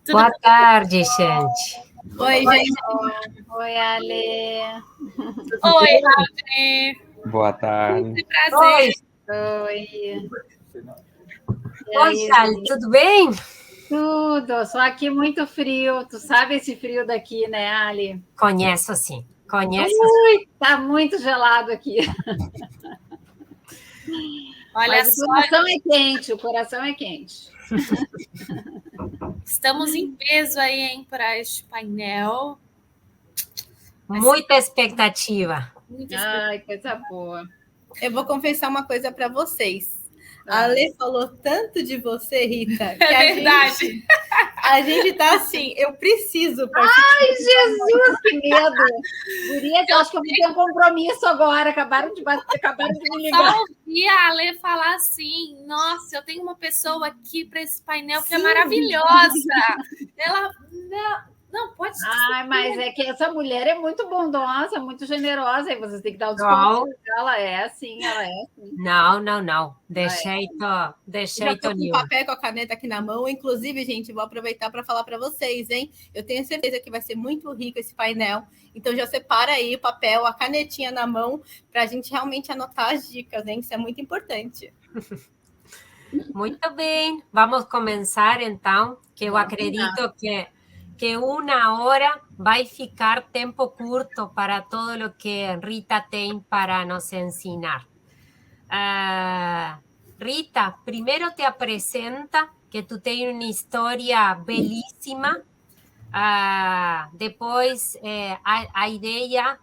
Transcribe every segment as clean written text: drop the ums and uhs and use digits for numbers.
Boa tarde, gente. Oi, gente. Oi, Ale. Oi, Ravi. Boa tarde. Que prazer. Oi. Oi, Charlie, tudo bem? Tudo, só aqui muito frio. Tu sabe esse frio daqui, né, Ali? Conheço, sim. Conheço. Tá muito gelado aqui. Olha Mas só, o coração é quente, o coração é quente. estamos em peso aí, hein, para este painel. Muita expectativa. Ai, coisa boa. Eu vou confessar uma coisa para vocês. A Ale falou tanto de você, Rita, que É verdade. a gente tá assim, eu preciso participar. Ai, Jesus, que medo! Guria, eu acho que eu vou ter um compromisso agora. Acabaram de me ligar. Só ouvi a Ale falar assim, nossa, eu tenho uma pessoa aqui para esse painel que é maravilhosa. Ela, não pode ser. Ai, mas é que essa mulher é muito bondosa, muito generosa, e vocês têm que dar o desconto. Ela é assim. Não. Deixei Já tô com o nenhum. papel com a caneta aqui na mão. Inclusive, gente, vou aproveitar para falar para vocês, hein? Eu tenho certeza que vai ser muito rico esse painel. Então, já separa aí o papel, a canetinha na mão, para a gente realmente anotar as dicas, hein? Isso é muito importante. Muito bem. Vamos começar, então, que eu acredito que 1 hora vai ficar tempo curto para todo o que Rita tem para nos ensinar. Rita, primeiro te apresenta que tu tens uma história belíssima. Depois, a ideia,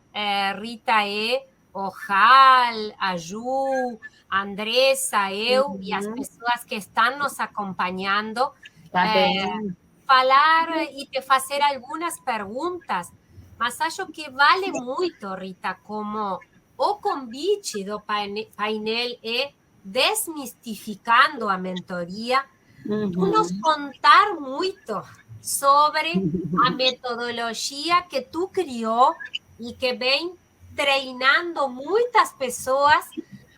Rita, é o Hal, a Ju, a Andressa, eu e as pessoas que estão nos acompanhando. Tá bem. Falar e te fazer algumas perguntas, mas acho que vale muito, Rita, como o convite do painel é desmistificando a mentoria, tu nos contar muito sobre a metodologia que tu criou e que vem treinando muitas pessoas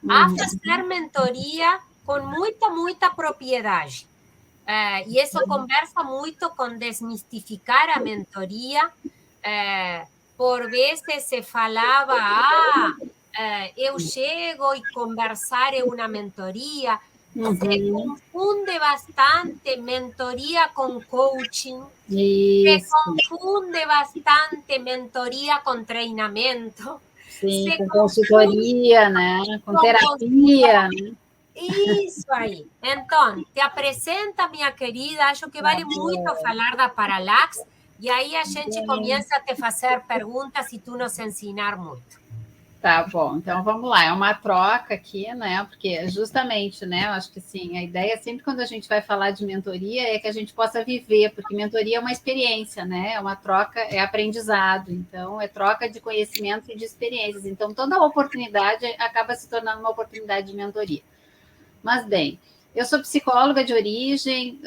a fazer mentoria com muita propriedade. E isso conversa muito com desmistificar a mentoria. Por vezes se falava, eu chego e conversar é uma mentoria. Se confunde bastante mentoria com coaching. Isso. Se confunde bastante mentoria com treinamento. Sim, com consultoria, né? Com terapia, né? Isso aí. Então, te apresenta, minha querida. Acho que vale muito falar da Parallax. E aí a gente começa a te fazer perguntas e tu nos ensinar muito. Tá bom, então vamos lá. É uma troca aqui, né? Porque justamente, né? Eu acho que sim, a ideia sempre quando a gente vai falar de mentoria é que a gente possa viver, porque mentoria é uma experiência, né? É uma troca, é aprendizado. Então, é troca de conhecimentos e de experiências. Então, toda oportunidade acaba se tornando uma oportunidade de mentoria. Mas, bem, eu sou psicóloga de origem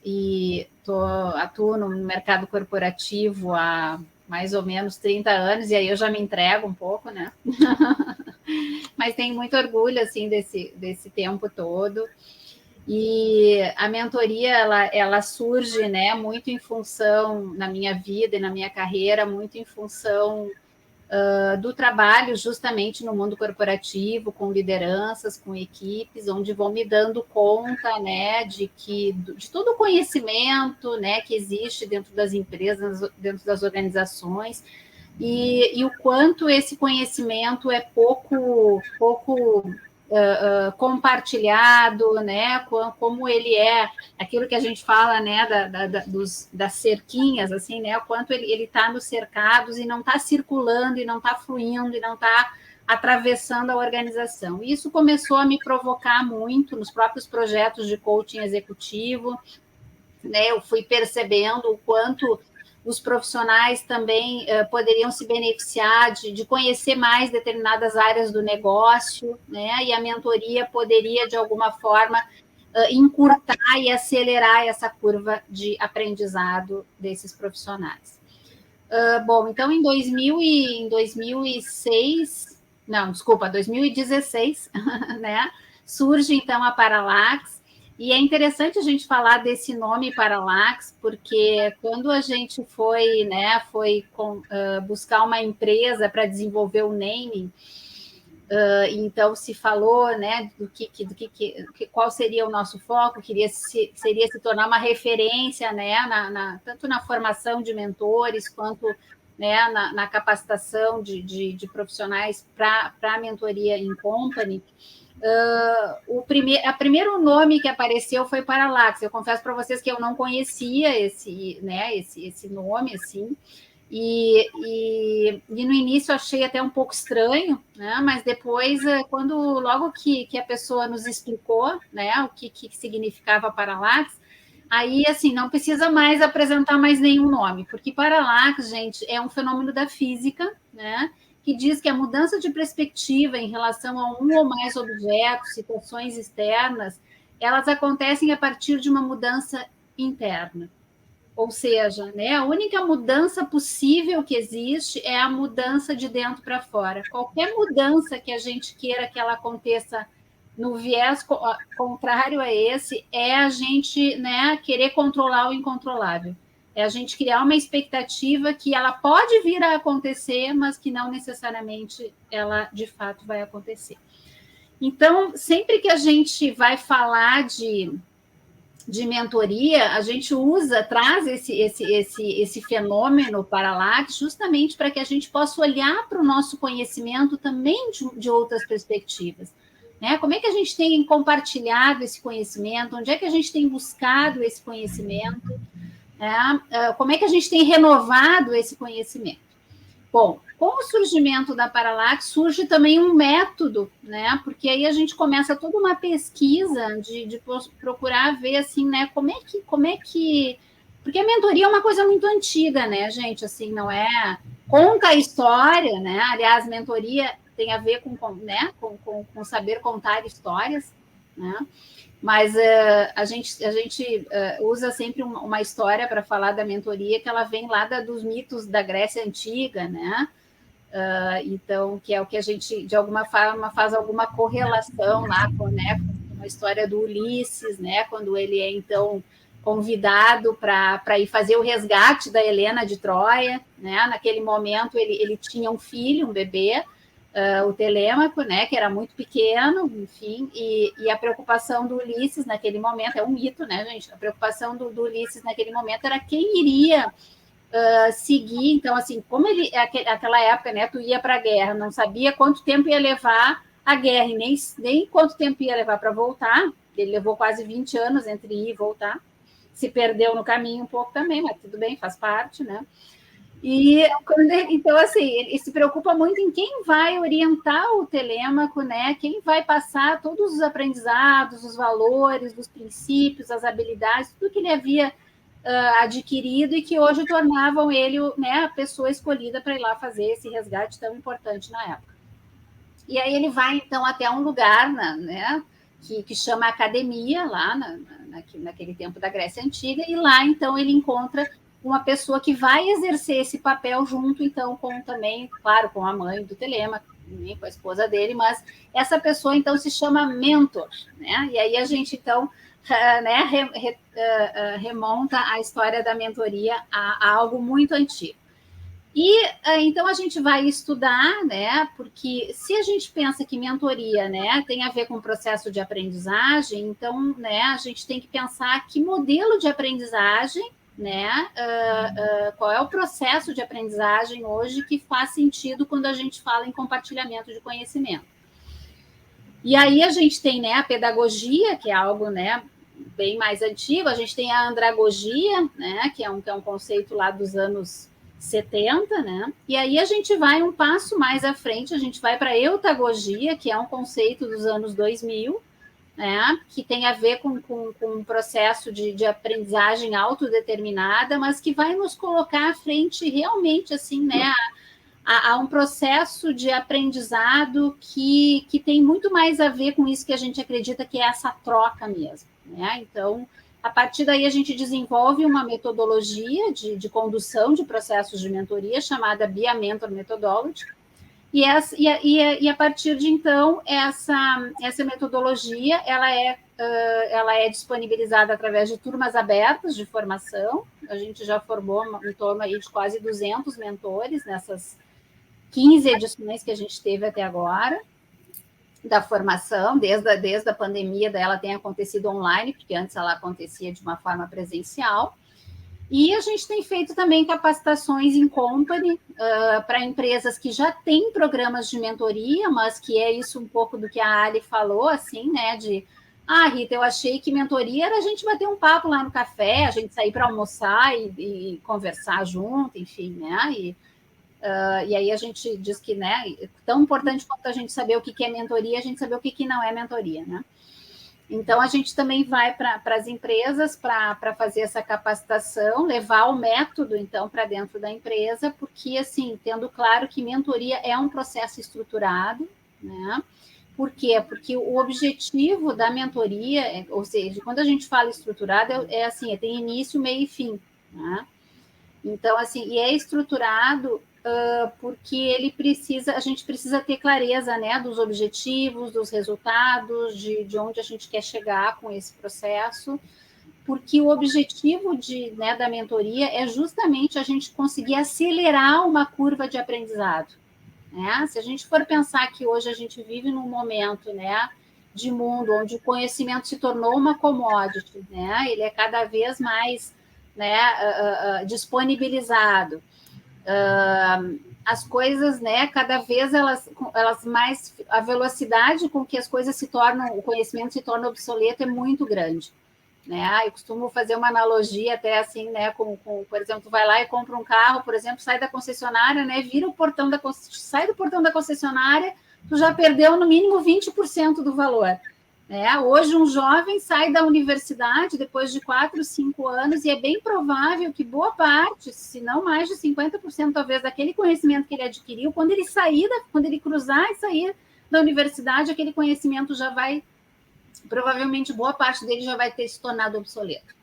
e atuo no mercado corporativo há mais ou menos 30 anos, e aí eu já me entrego um pouco, né? Mas tenho muito orgulho, assim, desse tempo todo. E a mentoria, ela surge, né, muito em função, na minha vida e na minha carreira, muito em função do trabalho justamente no mundo corporativo, com lideranças, com equipes, onde vão me dando conta, né, de todo o conhecimento, né, que existe dentro das empresas, dentro das organizações, e o quanto esse conhecimento é pouco compartilhado, né? Como ele é aquilo que a gente fala, né? Das cerquinhas, assim, né? O quanto ele está nos cercados e não está circulando, e não está fluindo, e não está atravessando a organização. Isso começou a me provocar muito nos próprios projetos de coaching executivo, né? Eu fui percebendo o quanto os profissionais também poderiam se beneficiar de conhecer mais determinadas áreas do negócio, né? E a mentoria poderia, de alguma forma, encurtar e acelerar essa curva de aprendizado desses profissionais. Bom, então, em 2016, não, desculpa, 2016, né? Surge, então, a Parallax. E é interessante a gente falar desse nome Parallax, porque quando a gente foi, né, buscar uma empresa para desenvolver o naming, então se falou, né, qual seria o nosso foco, seria se tornar uma referência, né, tanto na formação de mentores quanto, né, na capacitação de profissionais para a mentoria em company. O primeiro nome que apareceu foi Parallax. Eu confesso para vocês que eu não conhecia esse nome, assim, e no início achei até um pouco estranho, né? Mas depois, logo que a pessoa nos explicou, né, o que significava Parallax, aí, assim, não precisa mais apresentar mais nenhum nome, porque Parallax, gente, é um fenômeno da física, né? Que diz que a mudança de perspectiva em relação a um ou mais objetos, situações externas, elas acontecem a partir de uma mudança interna. Ou seja, né, a única mudança possível que existe é a mudança de dentro para fora. Qualquer mudança que a gente queira que ela aconteça no viés contrário a esse é a gente, né, querer controlar o incontrolável. É a gente criar uma expectativa que ela pode vir a acontecer, mas que não necessariamente ela, de fato, vai acontecer. Então, sempre que a gente vai falar de mentoria, a gente traz esse fenômeno Parallax justamente para que a gente possa olhar para o nosso conhecimento também de outras perspectivas. Né? Como é que a gente tem compartilhado esse conhecimento? Onde é que a gente tem buscado esse conhecimento? Como é que a gente tem renovado esse conhecimento? Bom, com o surgimento da Parallax, surge também um método, né? Porque aí a gente começa toda uma pesquisa de procurar ver, assim, né? Como é que... Porque a mentoria é uma coisa muito antiga, né, gente? Assim, não é... Conta a história, né? Aliás, mentoria tem a ver com saber contar histórias, né? Mas a gente usa sempre uma história para falar da mentoria, que ela vem lá dos mitos da Grécia Antiga, né? Então, que é o que a gente, de alguma forma, faz alguma correlação lá com a história do Ulisses, né? Quando ele é, então, convidado para ir fazer o resgate da Helena de Troia, né? Naquele momento, ele tinha um filho, um bebê, o Telêmaco, né, que era muito pequeno, enfim, e a preocupação do Ulisses naquele momento, é um mito, né, gente? A preocupação do Ulisses naquele momento era quem iria seguir. Então, assim, como aquela época, né, tu ia para a guerra, não sabia quanto tempo ia levar a guerra, e nem quanto tempo ia levar para voltar. Ele levou quase 20 anos entre ir e voltar, se perdeu no caminho um pouco também, mas tudo bem, faz parte, né? Então, assim, ele se preocupa muito em quem vai orientar o Telêmaco, né? Quem vai passar todos os aprendizados, os valores, os princípios, as habilidades, tudo que ele havia adquirido e que hoje tornavam ele, né, a pessoa escolhida para ir lá fazer esse resgate tão importante na época. E aí ele vai, então, até um lugar, né, que chama Academia, lá naquele tempo da Grécia Antiga, e lá, então, ele encontra uma pessoa que vai exercer esse papel junto, então, também, claro, com a mãe do Telêmaco, com a esposa dele, mas essa pessoa, então, se chama mentor, né? E aí a gente, então, né, remonta a história da mentoria a algo muito antigo. E, então, a gente vai estudar, né, porque se a gente pensa que mentoria, né, tem a ver com o processo de aprendizagem, então, né, a gente tem que pensar que modelo de aprendizagem, né, qual é o processo de aprendizagem hoje que faz sentido quando a gente fala em compartilhamento de conhecimento. E aí a gente tem, né, a pedagogia, que é algo, né, bem mais antigo, a gente tem a andragogia, né, que é um conceito lá dos anos 70, né, e aí a gente vai um passo mais à frente, a gente vai para a eutagogia, que é um conceito dos anos 2000, né, que tem a ver com um processo de aprendizagem autodeterminada, mas que vai nos colocar à frente realmente, assim, né, a um processo de aprendizado que tem muito mais a ver com isso que a gente acredita que é essa troca mesmo, né? Então, a partir daí a gente desenvolve uma metodologia de condução de processos de mentoria chamada Bia Mentor Methodology, E a partir de então, essa metodologia ela é disponibilizada através de turmas abertas de formação. A gente já formou em torno aí de quase 200 mentores nessas 15 edições que a gente teve até agora da formação, desde a pandemia dela tem acontecido online, porque antes ela acontecia de uma forma presencial. E a gente tem feito também capacitações em company para empresas que já têm programas de mentoria, mas que é isso um pouco do que a Ali falou, assim, né? Rita, eu achei que mentoria era a gente bater um papo lá no café, a gente sair para almoçar e conversar junto, enfim, né? E aí a gente diz que, né, é tão importante quanto a gente saber o que é mentoria, a gente saber o que não é mentoria, né? Então, a gente também vai para as empresas para fazer essa capacitação, levar o método, então, para dentro da empresa, porque, assim, tendo claro que mentoria é um processo estruturado, né? Por quê? Porque o objetivo da mentoria, ou seja, quando a gente fala estruturado, tem início, meio e fim, né? Então, assim, e é estruturado porque a gente precisa ter clareza, né, dos objetivos, dos resultados, de onde a gente quer chegar com esse processo, porque o objetivo da mentoria é justamente a gente conseguir acelerar uma curva de aprendizado, né? Se a gente for pensar que hoje a gente vive num momento, né, de mundo onde o conhecimento se tornou uma commodity, né? Ele é cada vez mais, né, disponibilizado. As coisas, né, cada vez elas mais, a velocidade com que as coisas se tornam, o conhecimento se torna obsoleto é muito grande, né? Eu costumo fazer uma analogia até assim, né, por exemplo, tu vai lá e compra um carro, por exemplo, sai da concessionária, né, sai do portão da concessionária, tu já perdeu no mínimo 20% do valor. Hoje, um jovem sai da universidade depois de 4, 5 anos e é bem provável que boa parte, se não mais de 50%, talvez, daquele conhecimento que ele adquiriu, quando ele cruzar e sair da universidade, aquele conhecimento já vai, provavelmente, boa parte dele já vai ter se tornado obsoleto.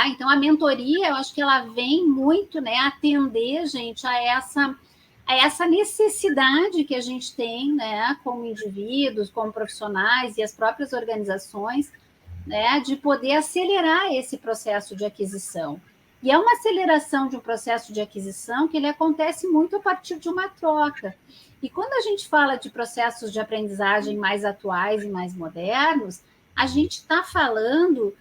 Então, a mentoria, eu acho que ela vem muito, né, atender, gente, a essa necessidade que a gente tem, né, como indivíduos, como profissionais e as próprias organizações, né, de poder acelerar esse processo de aquisição. E é uma aceleração de um processo de aquisição que ele acontece muito a partir de uma troca. E quando a gente fala de processos de aprendizagem mais atuais e mais modernos, a gente está falando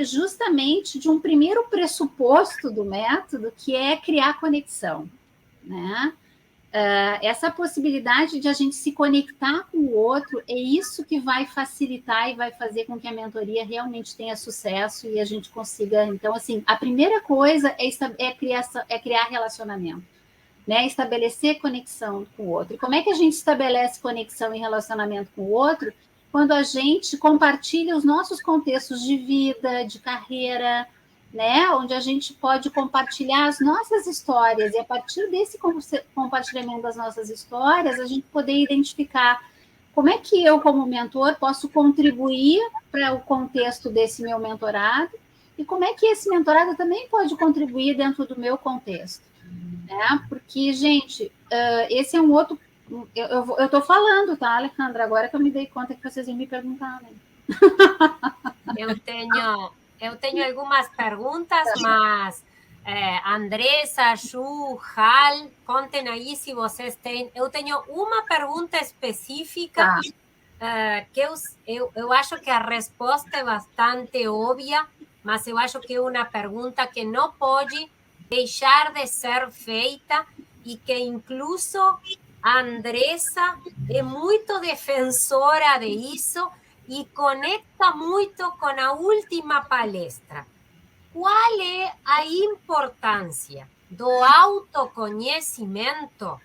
justamente de um primeiro pressuposto do método, que é criar conexão, né? Essa possibilidade de a gente se conectar com o outro é isso que vai facilitar e vai fazer com que a mentoria realmente tenha sucesso e a gente consiga. Então, assim, a primeira coisa é criar relacionamento, né? Estabelecer conexão com o outro. E como é que a gente estabelece conexão e relacionamento com o outro? Quando a gente compartilha os nossos contextos de vida, de carreira, né? Onde a gente pode compartilhar as nossas histórias e a partir desse compartilhamento das nossas histórias, a gente poder identificar como é que eu, como mentor, posso contribuir para o contexto desse meu mentorado e como é que esse mentorado também pode contribuir dentro do meu contexto, né? Porque, gente, esse é um outro... Eu estou falando, tá, Alejandra? Agora que eu me dei conta que vocês iam me perguntar, né? Eu tenho algumas perguntas, mas Andressa, Ju, Hal, contem aí se vocês têm. Eu tenho uma pergunta específica que eu acho que a resposta é bastante óbvia, mas eu acho que é uma pergunta que não pode deixar de ser feita e que incluso a Andressa é muito defensora disso e conecta muito com a última palestra. Qual é a importância do autoconhecimento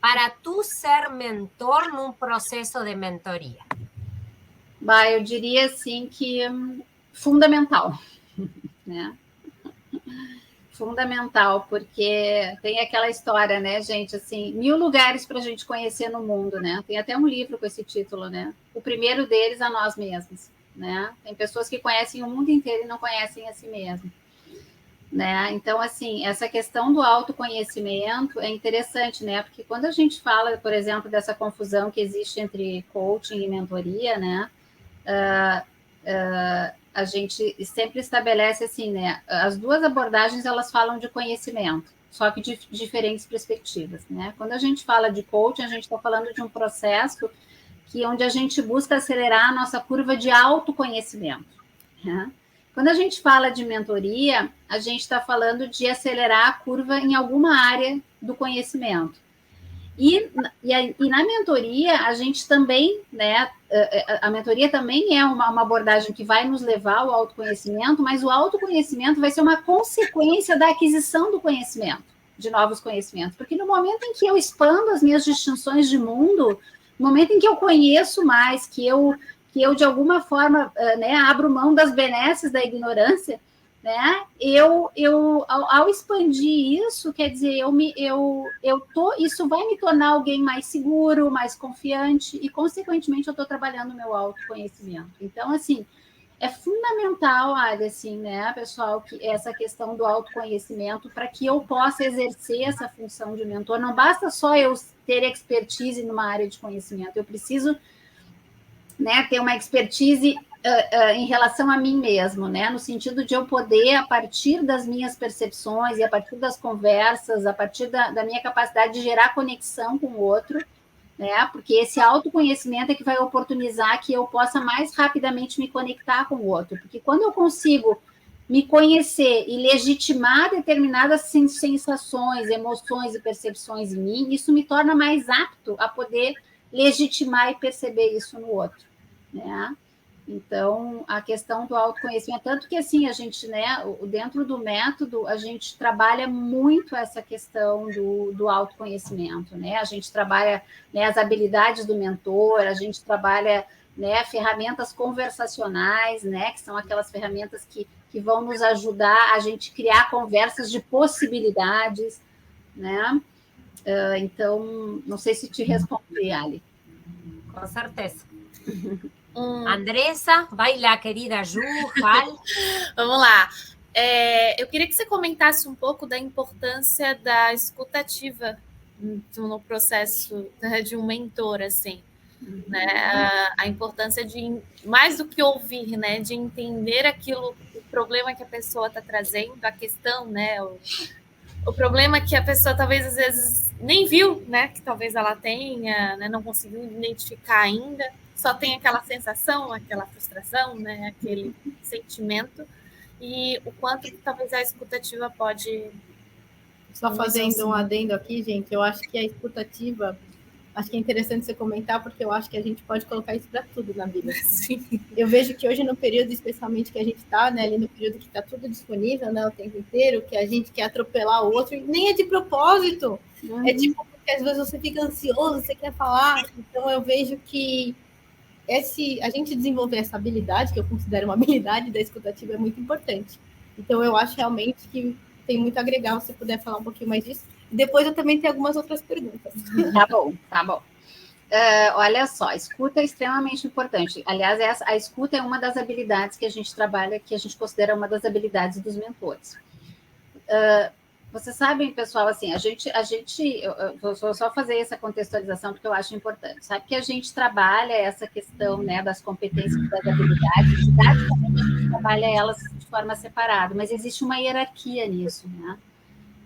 para tu ser mentor num processo de mentoria? Eu diria assim que fundamental, né? Fundamental, porque tem aquela história, né, gente, assim, 1000 lugares para a gente conhecer no mundo, né? Tem até um livro com esse título, né? O primeiro deles a nós mesmos, né? Tem pessoas que conhecem o mundo inteiro e não conhecem a si mesmo. né? Então, assim, essa questão do autoconhecimento é interessante, né? Porque quando a gente fala, por exemplo, dessa confusão que existe entre coaching e mentoria, né? A gente sempre estabelece assim, né? As duas abordagens, elas falam de conhecimento, só que de diferentes perspectivas, né? Quando a gente fala de coaching, a gente está falando de um processo onde a gente busca acelerar a nossa curva de autoconhecimento, né? Quando a gente fala de mentoria, a gente está falando de acelerar a curva em alguma área do conhecimento. E na mentoria, a gente também, né? A mentoria também é uma abordagem que vai nos levar ao autoconhecimento, mas o autoconhecimento vai ser uma consequência da aquisição do conhecimento, de novos conhecimentos. Porque no momento em que eu expando as minhas distinções de mundo, no momento em que eu conheço mais, que eu de alguma forma, né, abro mão das benesses da ignorância, né? Ao expandir isso, quer dizer, isso vai me tornar alguém mais seguro, mais confiante, e, consequentemente, eu estou trabalhando o meu autoconhecimento. Então, assim, é fundamental, assim, né, pessoal, que essa questão do autoconhecimento, para que eu possa exercer essa função de mentor. Não basta só eu ter expertise numa área de conhecimento, eu preciso, né, ter uma expertise em relação a mim mesmo, né, no sentido de eu poder, a partir das minhas percepções e a partir das conversas, a partir da minha capacidade de gerar conexão com o outro, né, porque esse autoconhecimento é que vai oportunizar que eu possa mais rapidamente me conectar com o outro, porque quando eu consigo me conhecer e legitimar determinadas sensações, emoções e percepções em mim, isso me torna mais apto a poder legitimar e perceber isso no outro, né? Então, a questão do autoconhecimento, tanto que, assim, a gente, né, dentro do método, a gente trabalha muito essa questão do autoconhecimento, né? A gente trabalha, né, as habilidades do mentor, a gente trabalha, né, ferramentas conversacionais, né, que são aquelas ferramentas que vão nos ajudar a gente criar conversas de possibilidades, né? Então, não sei se te respondi, Ali. Com certeza. Andressa, vai lá, querida Ju, fale. Vamos lá. Eu queria que você comentasse um pouco da importância da escutativa no processo, né, de um mentor, assim, né? A importância de, mais do que ouvir, né, de entender aquilo, o problema que a pessoa está trazendo, a questão, né, o problema que a pessoa talvez às vezes nem viu, né, que talvez ela tenha, né, não conseguiu identificar ainda, só tem aquela sensação, aquela frustração, né, aquele sentimento, e o quanto que talvez a escutativa pode... Só fazendo um adendo aqui, gente, eu acho que a escutativa, acho que é interessante você comentar, porque eu acho que a gente pode colocar isso para tudo na vida. Sim. Eu vejo que hoje, no período, especialmente que a gente está, né, ali no período que está tudo disponível, né, o tempo inteiro, que a gente quer atropelar o outro, e nem é de propósito, é tipo, porque às vezes você fica ansioso, você quer falar, então eu vejo que a gente desenvolver essa habilidade, que eu considero uma habilidade da escutativa, é muito importante. Então eu acho realmente que tem muito a agregar, se você puder falar um pouquinho mais disso. Depois eu também tenho algumas outras perguntas. Tá bom. Olha só, escuta é extremamente importante. Aliás, a escuta é uma das habilidades que a gente trabalha, que a gente considera uma das habilidades dos mentores. Vocês sabem, pessoal, assim, eu vou só fazer essa contextualização porque eu acho importante. Sabe que a gente trabalha essa questão, né, das competências e das habilidades, didaticamente a gente trabalha elas de forma separada, mas existe uma hierarquia nisso, né?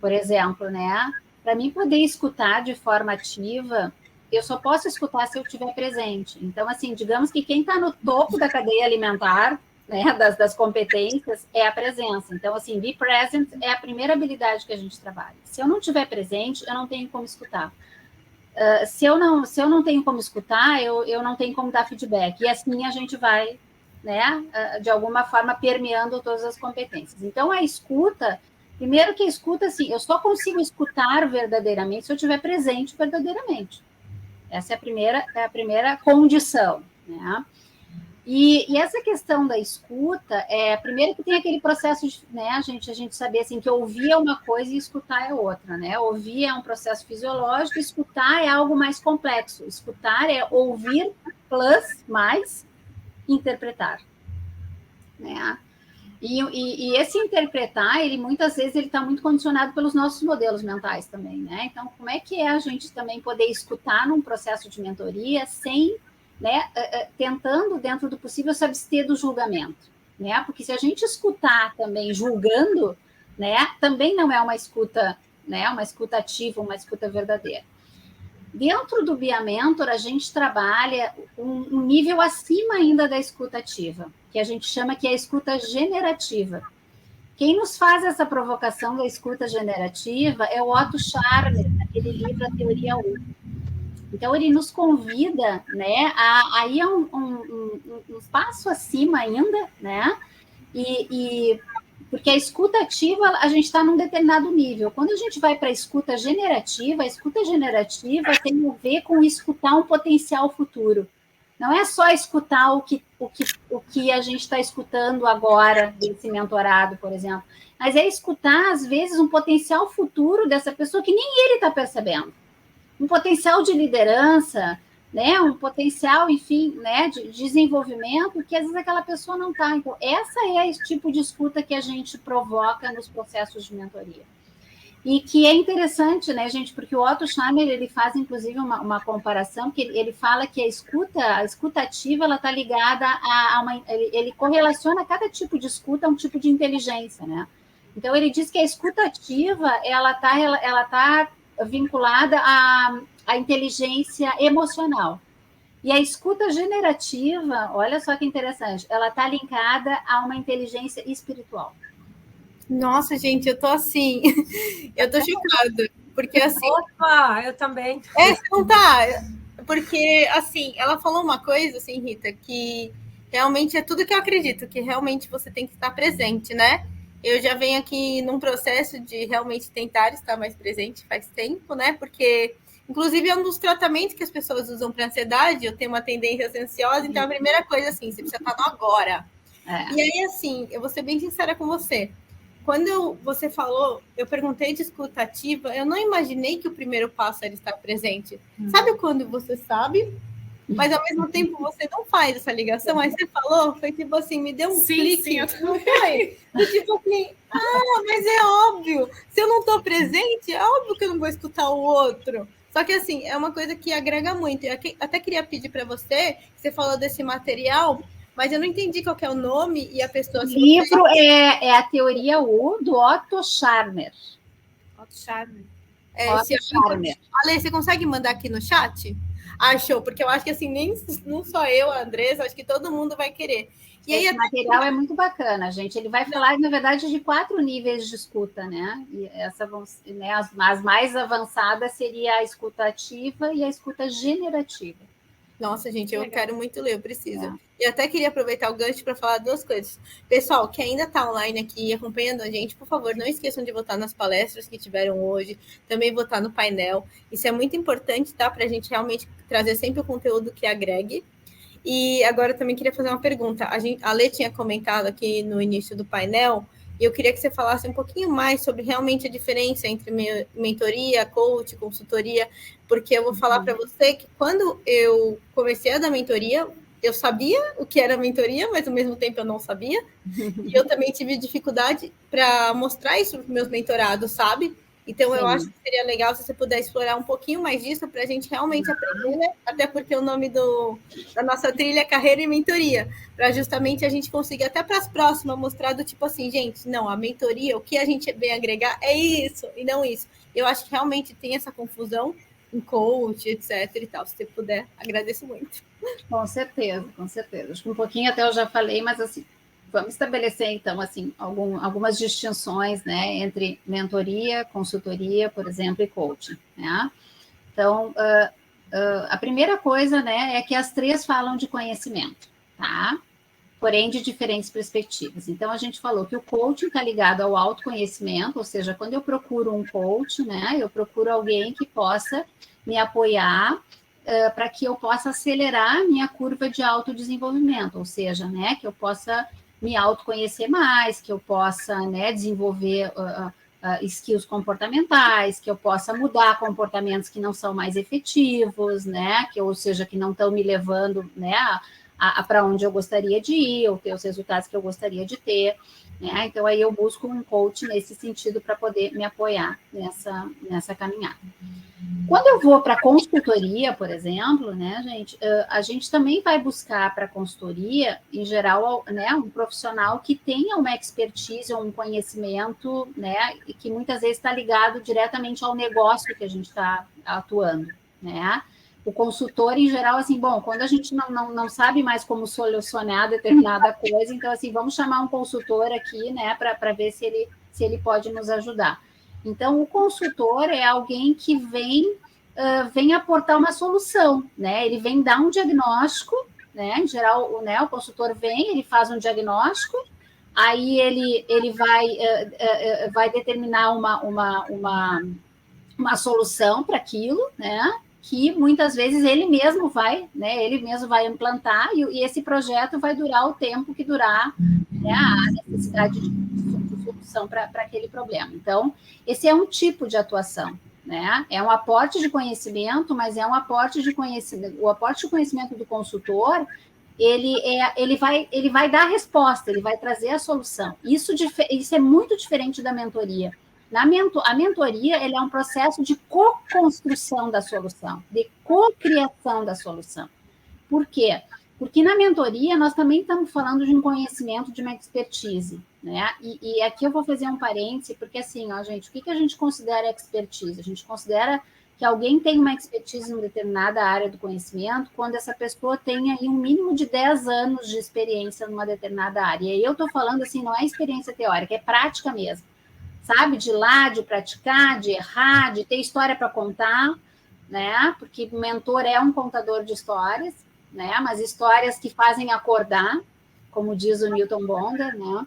Por exemplo, né, para mim poder escutar de forma ativa, eu só posso escutar se eu estiver presente. Então, assim, digamos que quem está no topo da cadeia alimentar, né, das competências, é a presença. Então, assim, be present é a primeira habilidade que a gente trabalha. Se eu não estiver presente, eu não tenho como escutar. Se eu não tenho como escutar, eu não tenho como dar feedback. E assim a gente vai, né, de alguma forma, permeando todas as competências. Então, a escuta, primeiro que a escuta, assim, eu só consigo escutar verdadeiramente se eu estiver presente verdadeiramente. Essa é a primeira condição, né? E essa questão da escuta, primeiro que tem aquele processo de, né, a gente saber assim, que ouvir é uma coisa e escutar é outra, né? Ouvir é um processo fisiológico, escutar é algo mais complexo. Escutar é ouvir mais interpretar, né? E esse interpretar, ele muitas vezes ele está muito condicionado pelos nossos modelos mentais também, né? Então, como é que é a gente também poder escutar num processo de mentoria sem, né, tentando, dentro do possível, se abster do julgamento, né? Porque se a gente escutar também julgando, né, também não é uma escuta, né, uma escuta ativa, uma escuta verdadeira. Dentro do Be a Mentor, a gente trabalha um nível acima ainda da escuta ativa, que a gente chama que é a escuta generativa. Quem nos faz essa provocação da escuta generativa é o Otto Scharmer, naquele livro A Teoria U. Então, ele nos convida, né, a ir um passo acima ainda, né, porque a escuta ativa, a gente está num determinado nível. Quando a gente vai para a escuta generativa tem a ver com escutar um potencial futuro. Não é só escutar o que a gente está escutando agora, desse mentorado, por exemplo, mas é escutar, às vezes, um potencial futuro dessa pessoa que nem ele está percebendo. Um potencial de liderança, né, um potencial, enfim, né, de desenvolvimento que às vezes aquela pessoa não está. Então, essa é esse tipo de escuta que a gente provoca nos processos de mentoria. E que é interessante, né, gente, porque o Otto Scharmer, ele faz, inclusive, uma comparação, que ele fala que a escuta ativa, ela está ligada ele correlaciona cada tipo de escuta a um tipo de inteligência, né? Então, ele diz que a escuta ativa, ela tá vinculada à inteligência emocional. E a escuta generativa, olha só que interessante, ela está linkada a uma inteligência espiritual. Nossa, gente, eu tô assim, eu tô chocada, porque assim... Opa, eu também. Você não tá? Porque, assim, ela falou uma coisa, assim, Rita, que realmente é tudo que eu acredito, que realmente você tem que estar presente, né? Eu já venho aqui num processo de realmente tentar estar mais presente faz tempo, né? Porque, inclusive, é um dos tratamentos que as pessoas usam para ansiedade. Eu tenho uma tendência ansiosa, então a primeira coisa, assim, você precisa estar no agora. E aí, assim, eu vou ser bem sincera com você. Quando você falou, eu perguntei de escuta ativa, eu não imaginei que o primeiro passo era estar presente. Sabe quando você sabe, mas ao mesmo tempo você não faz essa ligação? Aí você falou, foi tipo assim, me deu um clique. Não foi? Tipo assim, mas é óbvio. Se eu não estou presente, é óbvio que eu não vou escutar o outro. Só que assim, é uma coisa que agrega muito. Eu até queria pedir para você, você falou desse material, mas eu não entendi qual que é o nome e a pessoa... O livro é A Teoria U, do Otto Scharmer. Otto Scharmer. Otto Scharmer. Ale, você consegue mandar aqui no chat? Show, porque eu acho que assim, não só eu, a Andressa, acho que todo mundo vai querer. E esse material é muito bacana, gente. Ele vai falar, na verdade, de 4 níveis de escuta, né? E as mais avançadas seria a escuta ativa e a escuta generativa. Nossa, gente, eu quero muito ler, eu preciso. E até queria aproveitar o gancho para falar 2 coisas. Pessoal, que ainda está online aqui acompanhando a gente, por favor, não esqueçam de votar nas palestras que tiveram hoje, também votar no painel. Isso é muito importante, tá? Para a gente realmente trazer sempre o conteúdo que agregue. E agora eu também queria fazer uma pergunta. A Lê tinha comentado aqui no início do painel, e eu queria que você falasse um pouquinho mais sobre realmente a diferença entre mentoria, coach, consultoria, porque eu vou falar para você que quando eu comecei a dar mentoria, eu sabia o que era mentoria, mas ao mesmo tempo eu não sabia. E eu também tive dificuldade para mostrar isso para os meus mentorados, sabe? Então, eu acho que seria legal se você puder explorar um pouquinho mais disso para a gente realmente aprender, né? Até porque o nome da nossa trilha é Carreira e Mentoria, para justamente a gente conseguir até para as próximas mostrar do tipo assim, gente, não, a mentoria, o que a gente vem agregar é isso e não isso. Eu acho que realmente tem essa confusão em coach, etc e tal. Se você puder, agradeço muito. Com certeza, com certeza. Acho que um pouquinho até eu já falei, mas assim, vamos estabelecer, então, assim, algumas distinções, né, entre mentoria, consultoria, por exemplo, e coaching, né? Então, a primeira coisa, né, é que as 3 falam de conhecimento, tá? Porém, de diferentes perspectivas. Então, a gente falou que o coaching está ligado ao autoconhecimento, ou seja, quando eu procuro um coach, né, eu procuro alguém que possa me apoiar para que eu possa acelerar a minha curva de autodesenvolvimento, ou seja, né, que eu possa me autoconhecer mais, que eu possa, né, desenvolver skills comportamentais, que eu possa mudar comportamentos que não são mais efetivos, né, ou seja, que não estão me levando, né, para onde eu gostaria de ir, ou ter os resultados que eu gostaria de ter, né? Então, aí eu busco um coach nesse sentido para poder me apoiar nessa caminhada. Quando eu vou para consultoria, por exemplo, né, gente, a gente também vai buscar para consultoria, em geral, né, um profissional que tenha uma expertise ou um conhecimento, né, que muitas vezes está ligado diretamente ao negócio que a gente está atuando, né? O consultor, em geral, assim, bom, quando a gente não sabe mais como solucionar determinada coisa, então, assim, vamos chamar um consultor aqui, né, para ver se ele pode nos ajudar. Então, o consultor é alguém que vem aportar uma solução, né? Ele vem dar um diagnóstico, né? Em geral, o consultor vem, ele faz um diagnóstico, aí ele vai determinar uma solução para aquilo, né? Que muitas vezes ele mesmo vai implantar, e esse projeto vai durar o tempo que durar, né, a necessidade de solução para aquele problema. Então, esse é um tipo de atuação, né? É um aporte de conhecimento, mas é um aporte de conhecimento. O aporte de conhecimento do consultor, ele vai dar a resposta, ele vai trazer a solução. Isso é muito diferente da mentoria. A mentoria ela é um processo de co-construção da solução, de co-criação da solução. Por quê? Porque na mentoria nós também estamos falando de um conhecimento, de uma expertise, né? E aqui eu vou fazer um parêntese, porque assim, ó, gente, o que a gente considera expertise? A gente considera que alguém tem uma expertise em determinada área do conhecimento quando essa pessoa tem aí um mínimo de 10 anos de experiência numa determinada área. E aí eu estou falando assim, não é experiência teórica, é prática mesmo. Sabe, de ir lá, de praticar, de errar, de ter história para contar, né? Porque o mentor é um contador de histórias, né? Mas histórias que fazem acordar, como diz o Newton Bonda, né?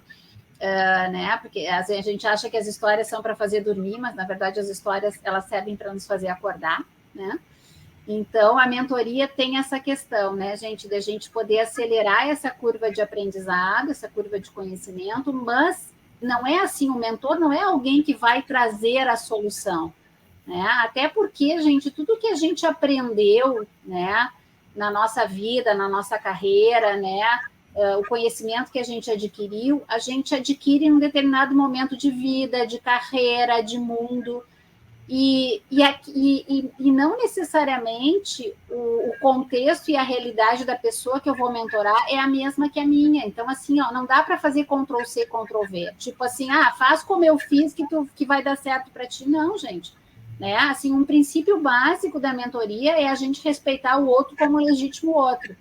Né? Porque a gente acha que as histórias são para fazer dormir, mas na verdade as histórias elas servem para nos fazer acordar, né? Então a mentoria tem essa questão, né, gente, da gente poder acelerar essa curva de aprendizado, essa curva de conhecimento, mas não é assim, o mentor não é alguém que vai trazer a solução, né? Até porque, gente, tudo que a gente aprendeu, né, na nossa vida, na nossa carreira, né, o conhecimento que a gente adquire em um determinado momento de vida, de carreira, de mundo, e não necessariamente o contexto e a realidade da pessoa que eu vou mentorar é a mesma que a minha. Então, assim, ó, não dá para fazer Ctrl+C, Ctrl+V. Tipo assim, faz como eu fiz que vai dar certo para ti. Não, gente. Né? Assim, um princípio básico da mentoria é a gente respeitar o outro como legítimo outro.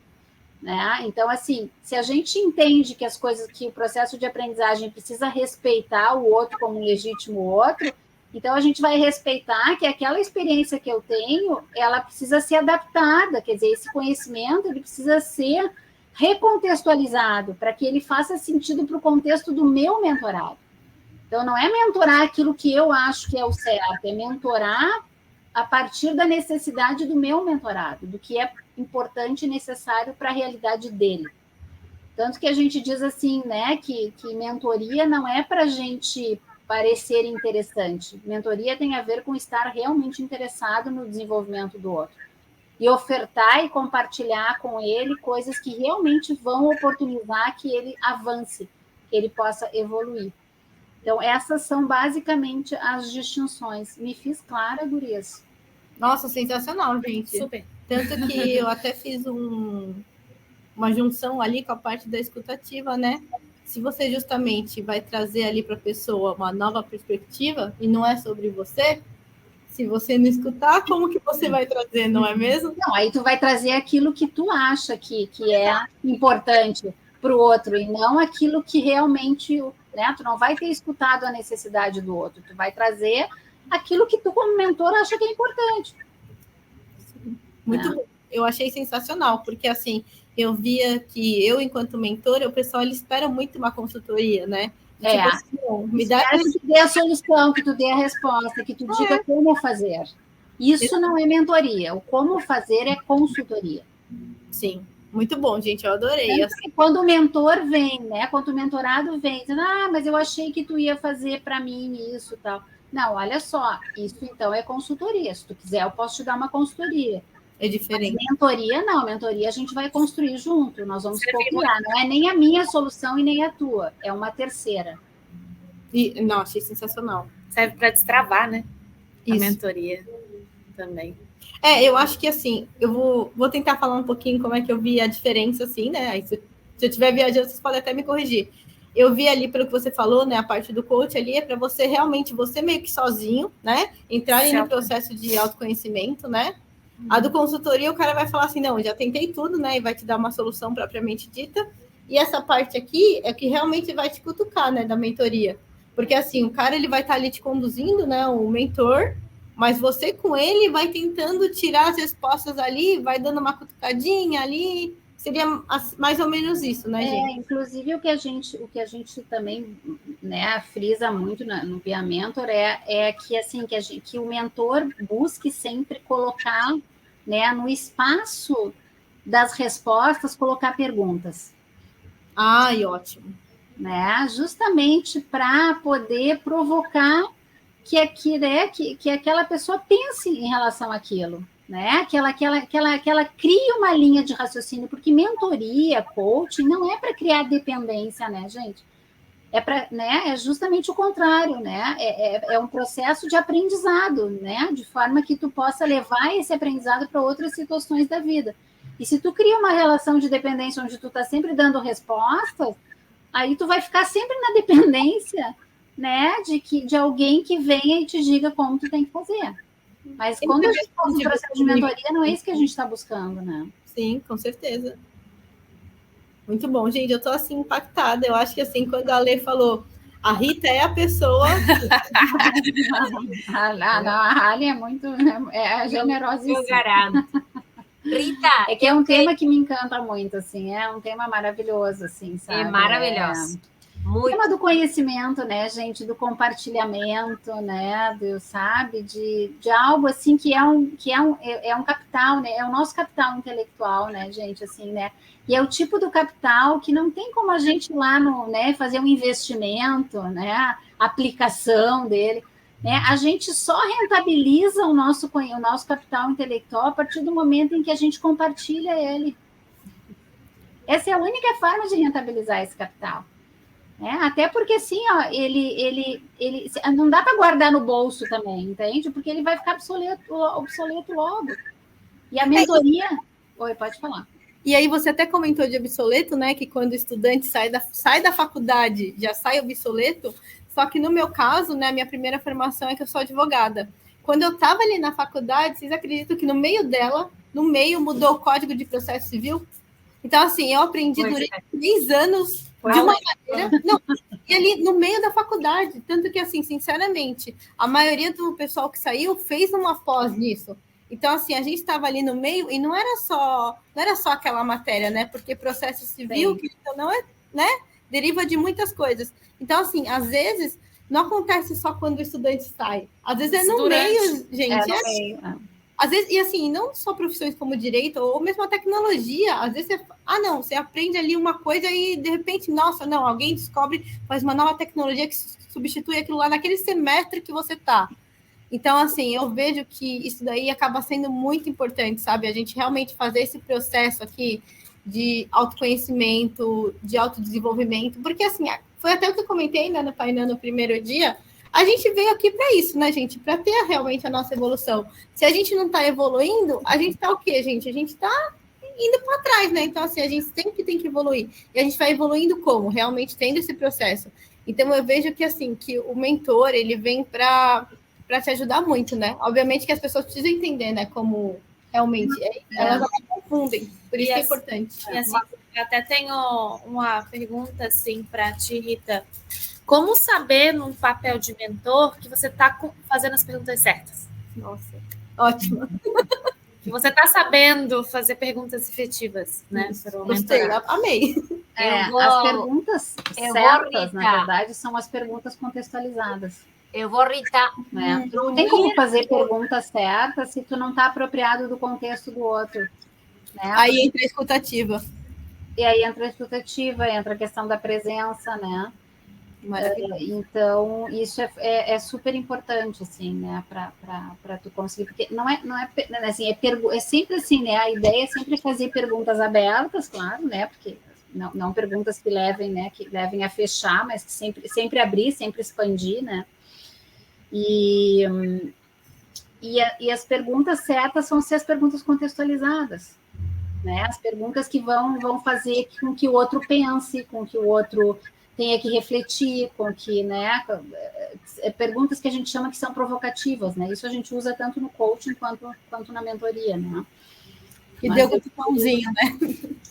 Né? Então, assim, se a gente entende que o processo de aprendizagem precisa respeitar o outro como legítimo outro, então a gente vai respeitar que aquela experiência que eu tenho, ela precisa ser adaptada, quer dizer, esse conhecimento ele precisa ser recontextualizado para que ele faça sentido para o contexto do meu mentorado. Então, não é mentorar aquilo que eu acho que é o certo, é mentorar a partir da necessidade do meu mentorado, do que é importante e necessário para a realidade dele. Tanto que a gente diz assim, né, que mentoria não é para a gente parecer interessante. Mentoria tem a ver com estar realmente interessado no desenvolvimento do outro. E ofertar e compartilhar com ele coisas que realmente vão oportunizar que ele avance, que ele possa evoluir. Então, essas são basicamente as distinções. Me fiz clara, gurias? Nossa, sensacional, gente. Super. Tanto que eu até fiz uma junção ali com a parte da escutativa, né? Se você justamente vai trazer ali para a pessoa uma nova perspectiva e não é sobre você, se você não escutar, como que você vai trazer, não é mesmo? Não, aí tu vai trazer aquilo que tu acha que é importante para o outro e não aquilo que realmente, né? Tu não vai ter escutado a necessidade do outro, tu vai trazer aquilo que tu, como mentor, acha que é importante. Muito bom. Eu achei sensacional, porque assim, eu via que eu, enquanto mentora, o pessoal ele espera muito uma consultoria, né? Tipo assim, me dá que tu dê a solução, que tu dê a resposta, que tu diga como fazer. Isso não é mentoria. O como fazer é consultoria. Sim, muito bom, gente. Eu adorei. Assim. Quando o mentor vem, né? Quando o mentorado vem, dizendo, mas eu achei que tu ia fazer para mim isso e tal. Não, olha só, isso então é consultoria. Se tu quiser, eu posso te dar uma consultoria. é diferente. Mas mentoria não, mentoria a gente vai construir junto, nós vamos copiar, não é nem a minha solução e nem a tua, é uma terceira. Não, achei sensacional. Serve para destravar, né? Isso. A mentoria também. Eu acho que assim, eu vou tentar falar um pouquinho como é que eu vi a diferença, assim, né? Aí, se eu estiver viajando, vocês podem até me corrigir. Eu vi ali, pelo que você falou, né? A parte do coach ali é para você realmente, você meio que sozinho, né? Entrar ali no processo de autoconhecimento, né? A do consultoria, o cara vai falar assim, não, já tentei tudo, né? E vai te dar uma solução propriamente dita. E essa parte aqui é que realmente vai te cutucar, né? Da mentoria. Porque assim, o cara ele vai estar ali te conduzindo, né? O mentor, mas você com ele vai tentando tirar as respostas ali, vai dando uma cutucadinha ali. Seria mais ou menos isso, né, gente? Inclusive o que a gente também, né, frisa muito no Be a Mentor é que assim que o mentor busque sempre colocar, né, no espaço das respostas, colocar perguntas. Ai, ótimo. Né? Justamente para poder provocar que aquela pessoa pense em relação àquilo, né? Que ela crie uma linha de raciocínio, porque mentoria, coaching, não é para criar dependência, né, gente? É justamente o contrário, né? É um processo de aprendizado, né? De forma que tu possa levar esse aprendizado para outras situações da vida. E se tu cria uma relação de dependência onde tu está sempre dando respostas, aí tu vai ficar sempre na dependência, né, de alguém que venha e te diga como tu tem que fazer. Mas quando a gente faz um processo de mentoria, não é isso que a gente está buscando, né? Sim, com certeza. Muito bom, gente. Eu tô assim impactada. Eu acho que assim, quando a Lê falou, a Rita é a pessoa. A Rally é muito generosíssima. Eu garanto. Rita, é que é um tema que me encanta muito, assim, é um tema maravilhoso, assim, sabe? É maravilhoso. O tema do conhecimento, né, gente, do compartilhamento, né, sabe, de algo assim que é um capital, né, é o nosso capital intelectual, né, gente, assim, né, e é o tipo do capital que não tem como a gente lá né, fazer um investimento, né, aplicação dele, né, a gente só rentabiliza o nosso capital intelectual a partir do momento em que a gente compartilha ele. Essa é a única forma de rentabilizar esse capital. Até porque, assim, ó, ele não dá para guardar no bolso também, entende? Porque ele vai ficar obsoleto logo. E a mentoria... Oi, pode falar. E aí você até comentou de obsoleto, né? Que quando o estudante sai da faculdade, já sai obsoleto. Só que no meu caso, né, a minha primeira formação é que eu sou advogada. Quando eu estava ali na faculdade, vocês acreditam que no meio mudou o Código de Processo Civil? Então, assim, eu aprendi durante 10 anos de uma maneira... Não, e ali no meio da faculdade. Tanto que, assim, sinceramente, a maioria do pessoal que saiu fez uma pós nisso. Então, assim, a gente estava ali no meio e não era só aquela matéria, né? Porque processo civil, que não é, né? Deriva de muitas coisas. Então, assim, às vezes, não acontece só quando o estudante sai. Às vezes é no meio, gente. Às vezes, e assim, não só profissões como direito, ou mesmo a tecnologia. Às vezes você aprende ali uma coisa e, de repente, nossa, não, alguém descobre, faz uma nova tecnologia que substitui aquilo lá naquele semestre que você está. Então, assim, eu vejo que isso daí acaba sendo muito importante, sabe? A gente realmente fazer esse processo aqui de autoconhecimento, de autodesenvolvimento, porque, assim, foi até o que eu comentei, né, no painel no primeiro dia, a gente veio aqui para isso, né, gente? Para ter realmente a nossa evolução. Se a gente não está evoluindo, a gente está o quê, gente? A gente está indo para trás, né? Então, assim, a gente sempre tem que evoluir. E a gente vai evoluindo como? Realmente tendo esse processo. Então, eu vejo que, assim, que o mentor, ele vem para te ajudar muito, né? Obviamente que as pessoas precisam entender, né? Como realmente elas confundem, por isso que é importante. E assim, eu até tenho uma pergunta assim para ti, Rita. Como saber num papel de mentor que você está fazendo as perguntas certas? Nossa, ótimo. Que você está sabendo fazer perguntas efetivas, né? Gostei, amei. As perguntas certas, na verdade, são as perguntas contextualizadas. Eu vou, Rita. Né? Tu não tem como fazer perguntas certas se tu não está apropriado do contexto do outro. Né? Aí entra a escutativa. E aí entra a escutativa, entra a questão da presença, né? Então, isso é super importante, assim, né, para tu conseguir, porque não é assim, é sempre assim, né, a ideia é sempre fazer perguntas abertas, claro, né, porque não perguntas que levem a fechar, mas que sempre abrir, sempre expandir, né, e as perguntas certas vão ser as perguntas contextualizadas, né, as perguntas que vão fazer com que o outro pense, com que o outro tenha que refletir, com que, né, perguntas que a gente chama que são provocativas, né, isso a gente usa tanto no coaching quanto na mentoria, né. Que deu cutucãozinho, né?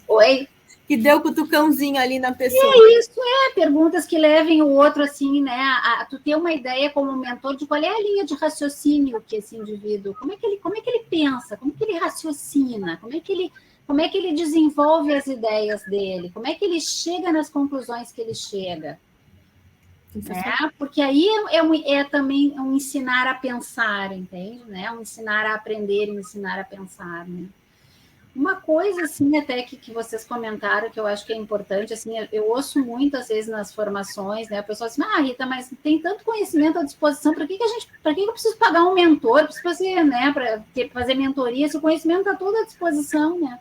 Oi? Que deu cutucãozinho ali na pessoa. E isso, perguntas que levem o outro, assim, né, a tu ter uma ideia como mentor de qual é a linha de raciocínio que esse indivíduo, como é que ele pensa, como que ele raciocina, como é que ele desenvolve as ideias dele, como é que ele chega nas conclusões que ele chega. Porque aí também um ensinar a pensar, entende? Né? Um ensinar a aprender e ensinar a pensar, né? Uma coisa, assim, até que vocês comentaram, que eu acho que é importante, assim, eu ouço muito, às vezes, nas formações, né, a pessoa assim, Rita, mas tem tanto conhecimento à disposição, para que eu preciso pagar um mentor, preciso fazer, né, para fazer mentoria, se o conhecimento está todo à disposição, né?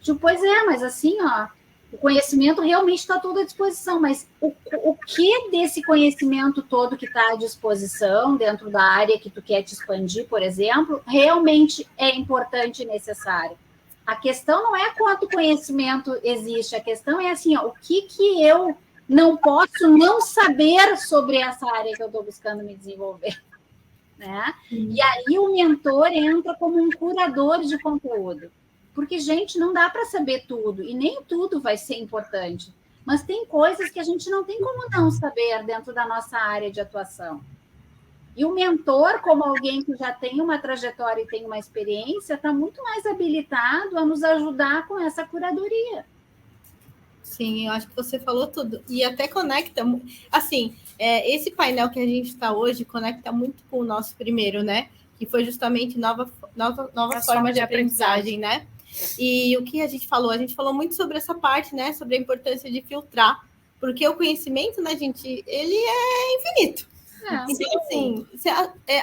Tipo, pois mas assim, ó, o conhecimento realmente está todo à disposição, mas o que desse conhecimento todo que está à disposição, dentro da área que tu quer te expandir, por exemplo, realmente é importante e necessário? A questão não é quanto conhecimento existe, a questão é assim, ó, o que eu não posso não saber sobre essa área que eu estou buscando me desenvolver, né? E aí o mentor entra como um curador de conteúdo, porque, gente, não dá para saber tudo, e nem tudo vai ser importante, mas tem coisas que a gente não tem como não saber dentro da nossa área de atuação. E o mentor, como alguém que já tem uma trajetória e tem uma experiência, está muito mais habilitado a nos ajudar com essa curadoria. Sim, eu acho que você falou tudo. E até conecta, assim, esse painel que a gente está hoje conecta muito com o nosso primeiro, né? Que foi justamente novas formas de aprendizagem, né? E o que a gente falou? A gente falou muito sobre essa parte, né? Sobre a importância de filtrar. Porque o conhecimento, né, gente, ele é infinito. Então, assim,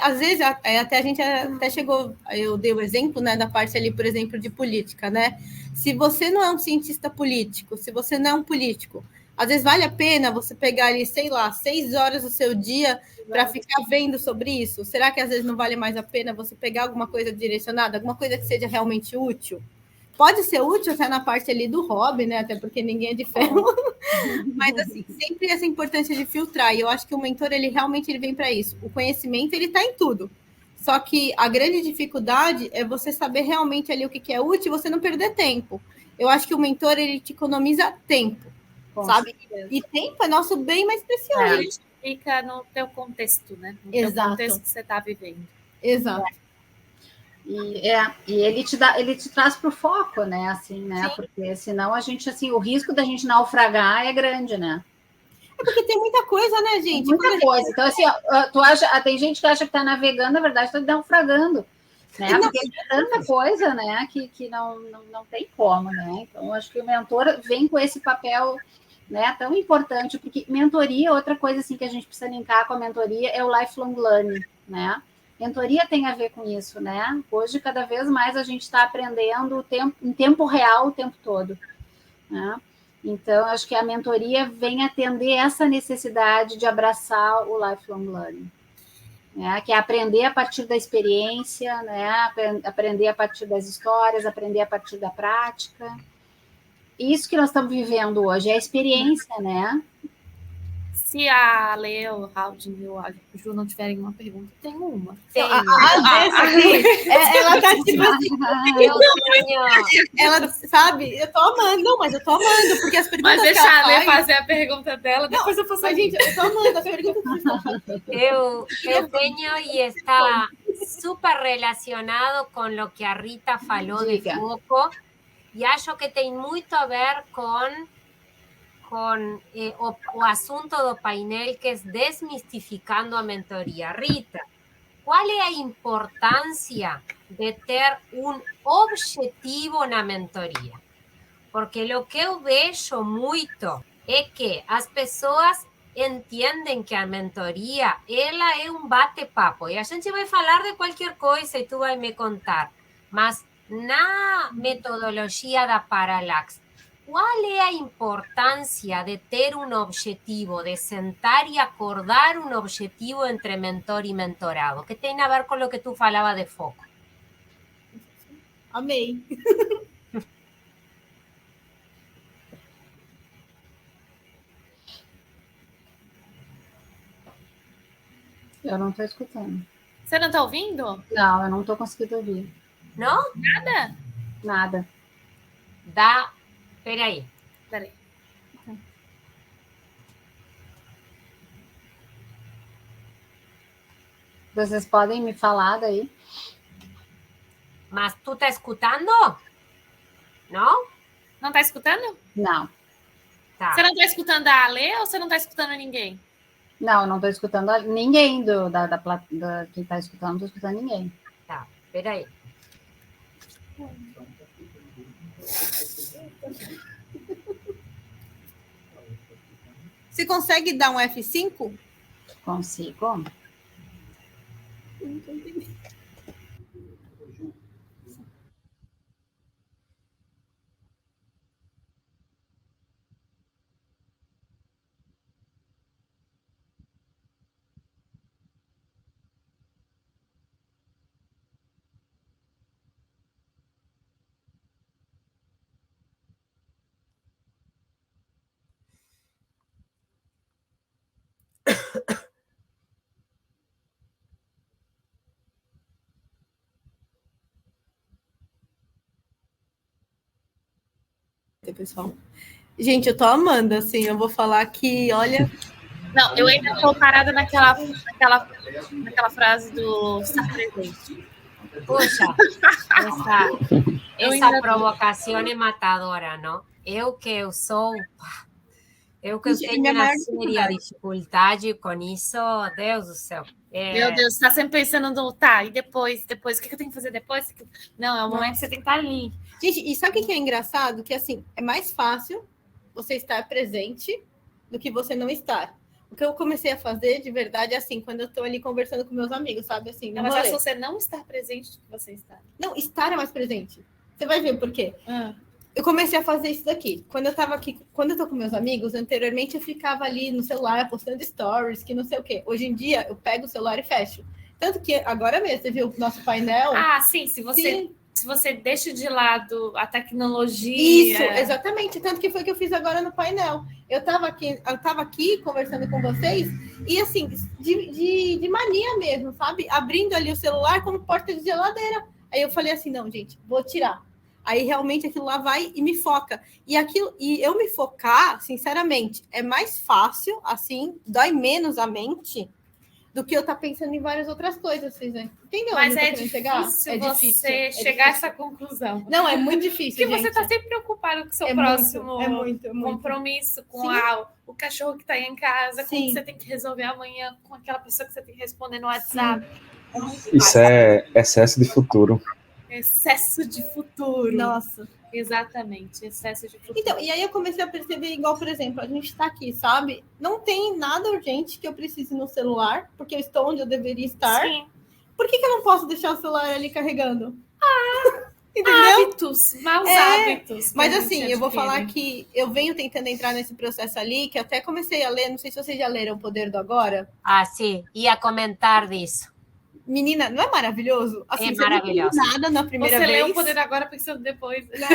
às vezes, até a gente até chegou, eu dei o exemplo, né, da parte ali, por exemplo, de política, né? Se você não é um cientista político, se você não é um político, às vezes vale a pena você pegar ali, sei lá, 6 horas do seu dia para ficar vendo sobre isso? Será que às vezes não vale mais a pena você pegar alguma coisa direcionada, alguma coisa que seja realmente útil? Pode ser útil até na parte ali do hobby, né? Até porque ninguém é de ferro. Mas, assim, sempre essa importância de filtrar. E eu acho que o mentor, ele realmente vem para isso. O conhecimento, ele está em tudo. Só que a grande dificuldade é você saber realmente ali o que é útil e você não perder tempo. Eu acho que o mentor, ele te economiza tempo, sabe? E tempo é nosso bem mais precioso. Ele fica no teu contexto, né? No teu contexto que você está vivendo. Exato. E ele te traz para o foco, né? Assim, né? Sim. Porque senão a gente, assim, o risco da gente naufragar é grande, né? É porque tem muita coisa, né, gente? Muita coisa. Então, assim, ó, tem gente que acha que está navegando, na verdade, está naufragando. Né? Porque tem tanta coisa, né, que não tem como, né? Então, acho que o mentor vem com esse papel, né, tão importante, porque mentoria, outra coisa assim que a gente precisa linkar com a mentoria é o lifelong learning, né? Mentoria tem a ver com isso, né? Hoje, cada vez mais, a gente está aprendendo em tempo real o tempo todo, né? Então, acho que a mentoria vem atender essa necessidade de abraçar o lifelong learning, né? Que é aprender a partir da experiência, né? Aprender a partir das histórias, aprender a partir da prática. Isso que nós estamos vivendo hoje é a experiência, né? Se a Lê, o Raudin e o Ju não tiverem uma pergunta, tem uma. Ela tá tipo assim. Ela sabe, eu tô amando. Não, mas eu tô amando, porque as perguntas. Mas deixa a Lê fazer a pergunta dela, depois eu faço a gente, eu tô amando as perguntas que vocês estão fazendo. Eu tenho e está súper relacionado com o que a Rita falou de foco, e acho que tem muito a ver com o asunto do painel, que es desmistificando a mentoría. Rita, ¿cuál es la importancia de tener un objetivo na mentoría? Porque lo que eu vejo muito é que as pessoas entendem que a mentoria, ela é um bate-papo. E a gente vai falar de qualquer coisa e tu vai me contar. Mas na metodologia da Parallax, qual é a importância de ter um objetivo, de sentar e acordar um objetivo entre mentor e mentorado? Que tem a ver com o que tu falava de foco. Amei. Eu não estou escutando. Você não está ouvindo? Não, eu não estou conseguindo ouvir. Não? Nada? Nada. Dá. Peraí. Vocês podem me falar daí? Mas tu tá escutando? Não? Não está escutando? Não. Tá. Você não está escutando a Ale ou você não está escutando ninguém? Não, eu não estou escutando ninguém quem está escutando, não estou escutando ninguém. Tá, peraí. Você consegue dar um F5? Consigo? Pessoal. Gente, eu tô amando, assim, eu vou falar que, olha... Não, eu ainda estou parada naquela frase do estar presente. Puxa, essa provocação é matadora, não? Eu que sou... Eu que tenho uma séria dificuldade com isso, Deus do céu. Meu Deus, você está sempre pensando no tá, e depois, o que eu tenho que fazer depois? Não, é o momento que você tem que estar ali. Gente, e sabe o que é engraçado? Que, assim, é mais fácil você estar presente do que você não estar. O que eu comecei a fazer, de verdade, é assim, quando eu estou ali conversando com meus amigos, sabe? Assim, não, mas é você não estar presente do que você está. Não, estar é mais presente. Você vai ver por quê. Eu comecei a fazer isso daqui. Quando eu tava aqui, quando eu tô com meus amigos, anteriormente eu ficava ali no celular postando stories, que não sei o quê. Hoje em dia eu pego o celular e fecho. Tanto que agora mesmo, você viu o nosso painel? Ah, sim, se você deixa de lado a tecnologia. Isso, exatamente. Tanto que foi o que eu fiz agora no painel. Eu tava aqui conversando com vocês e assim, de mania mesmo, sabe? Abrindo ali o celular como porta de geladeira. Aí eu falei assim, não, gente, vou tirar. Aí realmente aquilo lá vai e me foca. E eu me focar, sinceramente, é mais fácil, assim, dói menos a mente do que eu estar pensando em várias outras coisas, vocês entendeu? Mas é difícil você chegar a essa conclusão. Não, é muito difícil, porque você está sempre preocupado com o seu próximo muito. compromisso, com o cachorro que está aí em casa, com o que você tem que resolver amanhã, com aquela pessoa que você tem que responder no WhatsApp. Isso é excesso de futuro. Excesso de futuro. Nossa. Exatamente, excesso de futuro. Então, e aí eu comecei a perceber, igual, por exemplo, a gente está aqui, sabe? Não tem nada urgente que eu precise no celular, porque eu estou onde eu deveria estar. Sim. Por que eu não posso deixar o celular ali carregando? Entendeu? Maus hábitos. Mas assim, eu vou falar que eu venho tentando entrar nesse processo ali, que eu até comecei a ler, não sei se vocês já leram O Poder do Agora. Ah, sim, ia comentar disso. Menina, não é maravilhoso? Assim, é maravilhoso. Não nada na primeira vez. Você lê O Poder Agora pensando depois. Né?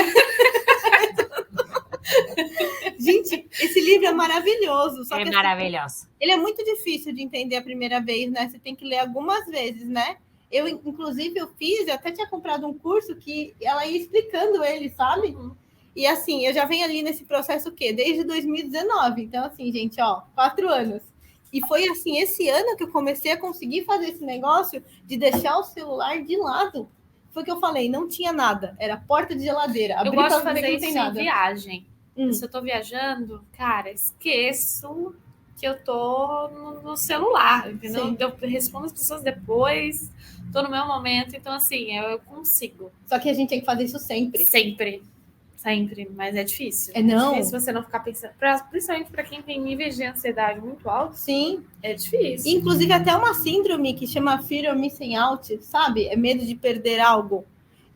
Gente, esse livro é maravilhoso. Só que, maravilhoso. Assim, ele é muito difícil de entender a primeira vez, né? Você tem que ler algumas vezes, né? Eu, inclusive, eu até tinha comprado um curso que ela ia explicando ele, sabe? Uhum. E assim, eu já venho ali nesse processo o quê? Desde 2019. Então, assim, gente, 4 anos. E foi assim, esse ano que eu comecei a conseguir fazer esse negócio de deixar o celular de lado. Foi que eu falei, não tinha nada. Era porta de geladeira. Eu gosto de fazer isso em viagem. Se eu tô viajando, cara, esqueço que eu tô no celular, entendeu? Sim. Eu respondo as pessoas depois, tô no meu momento. Então, assim, eu consigo. Só que a gente tem que fazer isso sempre. Sempre. Sempre, mas é difícil. Não. É difícil você não ficar pensando, principalmente para quem tem níveis de ansiedade muito altos. Sim. É difícil. Inclusive, até uma síndrome que chama Fear of Missing Out, sabe? É medo de perder algo.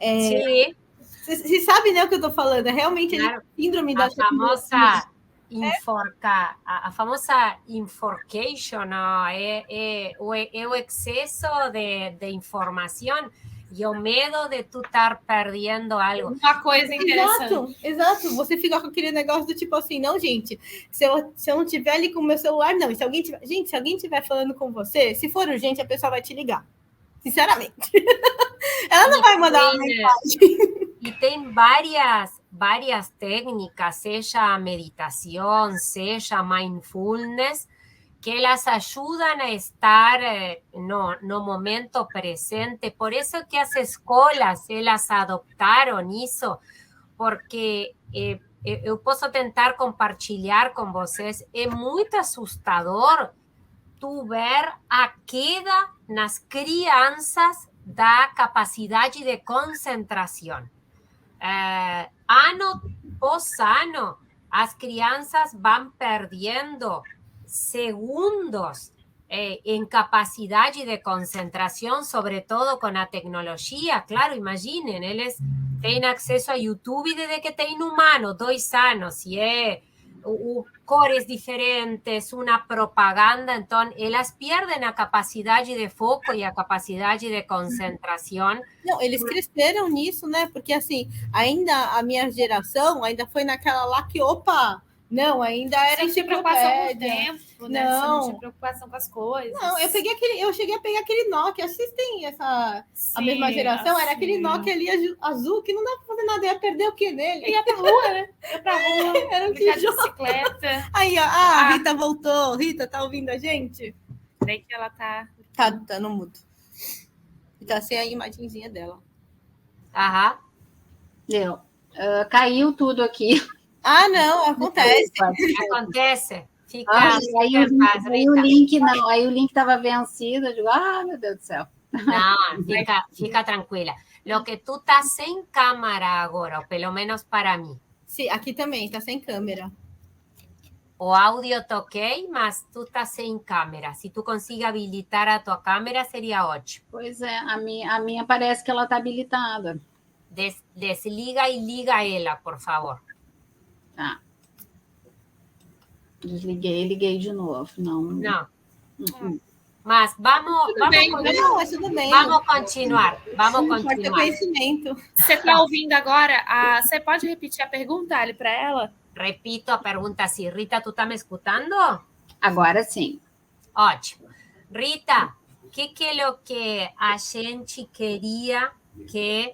Sim. Você sabe, né, o que eu tô falando? É realmente Claro. síndrome A da famosa a famosa enforcation, não? É o excesso de informação e o medo de tu estar perdendo algo. Uma coisa interessante. Exato. Você fica com aquele negócio do tipo assim, não, gente, se eu não tiver ali com o meu celular, não. E se alguém tiver, gente, se alguém estiver falando com você, se for urgente, a pessoa vai te ligar. Sinceramente. Ela não vai mandar uma mensagem. E tem várias técnicas, seja meditação, seja mindfulness, que elas ajudam a estar no momento presente. Por eso que as escolas, elas adoptaram isso, porque eu posso tentar compartilhar com vocês, é muito assustador tu ver a queda nas crianças da capacidade de concentração. Ano após ano, as crianças vão perdendo segundos em capacidade de concentração, sobretudo com a tecnologia. Claro, imaginem, eles têm acesso a YouTube desde que têm um ano, 2 anos, e cores diferentes, uma propaganda, então elas perdem a capacidade de foco e a capacidade de concentração. Não, eles cresceram nisso, né? Porque assim, ainda a minha geração ainda foi naquela lá que, opa, não, ainda era sem preocupação com o tempo, né? Não. Você não tinha preocupação com as coisas. Não, eu cheguei a pegar aquele Nokia. Vocês têm a mesma geração? Era aquele Nokia ali azul que não dá pra fazer nada. Ia perder o que nele? Ia pra rua, né? Ia pra rua. Era um de bicicleta. Aí, ó, a Rita voltou. Rita, tá ouvindo a gente? Peraí que ela tá no mudo. Tá sem a imagenzinha dela. Aham. Deu. Caiu tudo aqui. Ah, não, acontece. Acontece. Fica, aí o link não, aí o link estava vencido. Eu digo, meu Deus do céu. Não, fica tranquila. Lo que tu estás sem câmera agora, ou pelo menos para mim. Sim, aqui também, tá sem câmera. O áudio tá ok, mas tu tá sem câmera. Se tu conseguir habilitar a tua câmera, seria ótimo. Pois é, a minha parece que ela está habilitada. Desliga e liga ela, por favor. Tá. Desliguei e liguei de novo. Não. Mas vamos continuar. Conhecimento. Você está ouvindo agora? Você pode repetir a pergunta, Ali, para ela? Repito a pergunta assim. Rita, tu tá me escutando? Agora sim. Ótimo. Rita, que é o que a gente queria que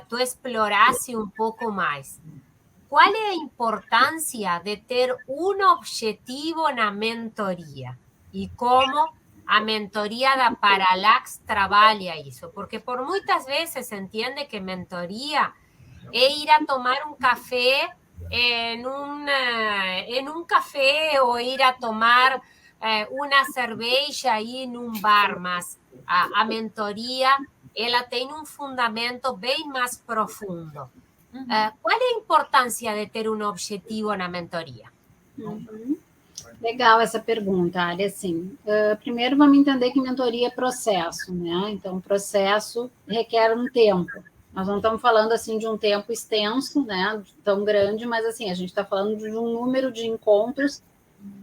tu explorasse um pouco mais? Qual é a importância de ter um objetivo na mentoria? E como a mentoria da Parallax trabalha isso? Porque por muitas vezes se entende que mentoria é ir a tomar um café em um café ou ir a tomar uma cerveja aí num bar, mas a mentoria ela tem um fundamento bem mais profundo. Qual é a importância de ter um objetivo na mentoria? Legal essa pergunta, Ali. Assim, primeiro vamos entender que mentoria é processo, né? Então, processo requer um tempo. Nós não estamos falando assim de um tempo extenso, né? Tão grande, mas assim a gente está falando de um número de encontros,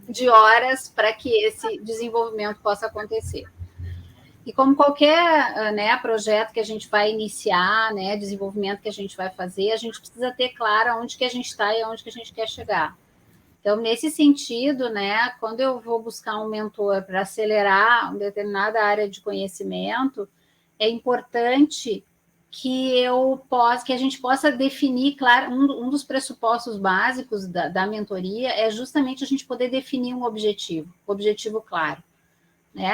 de horas para que esse desenvolvimento possa acontecer. E como qualquer projeto que a gente vai iniciar, desenvolvimento que a gente vai fazer, a gente precisa ter claro onde que a gente está e aonde que a gente quer chegar. Então, nesse sentido, quando eu vou buscar um mentor para acelerar uma determinada área de conhecimento, é importante que a gente possa definir, claro, um dos pressupostos básicos da mentoria é justamente a gente poder definir um objetivo claro.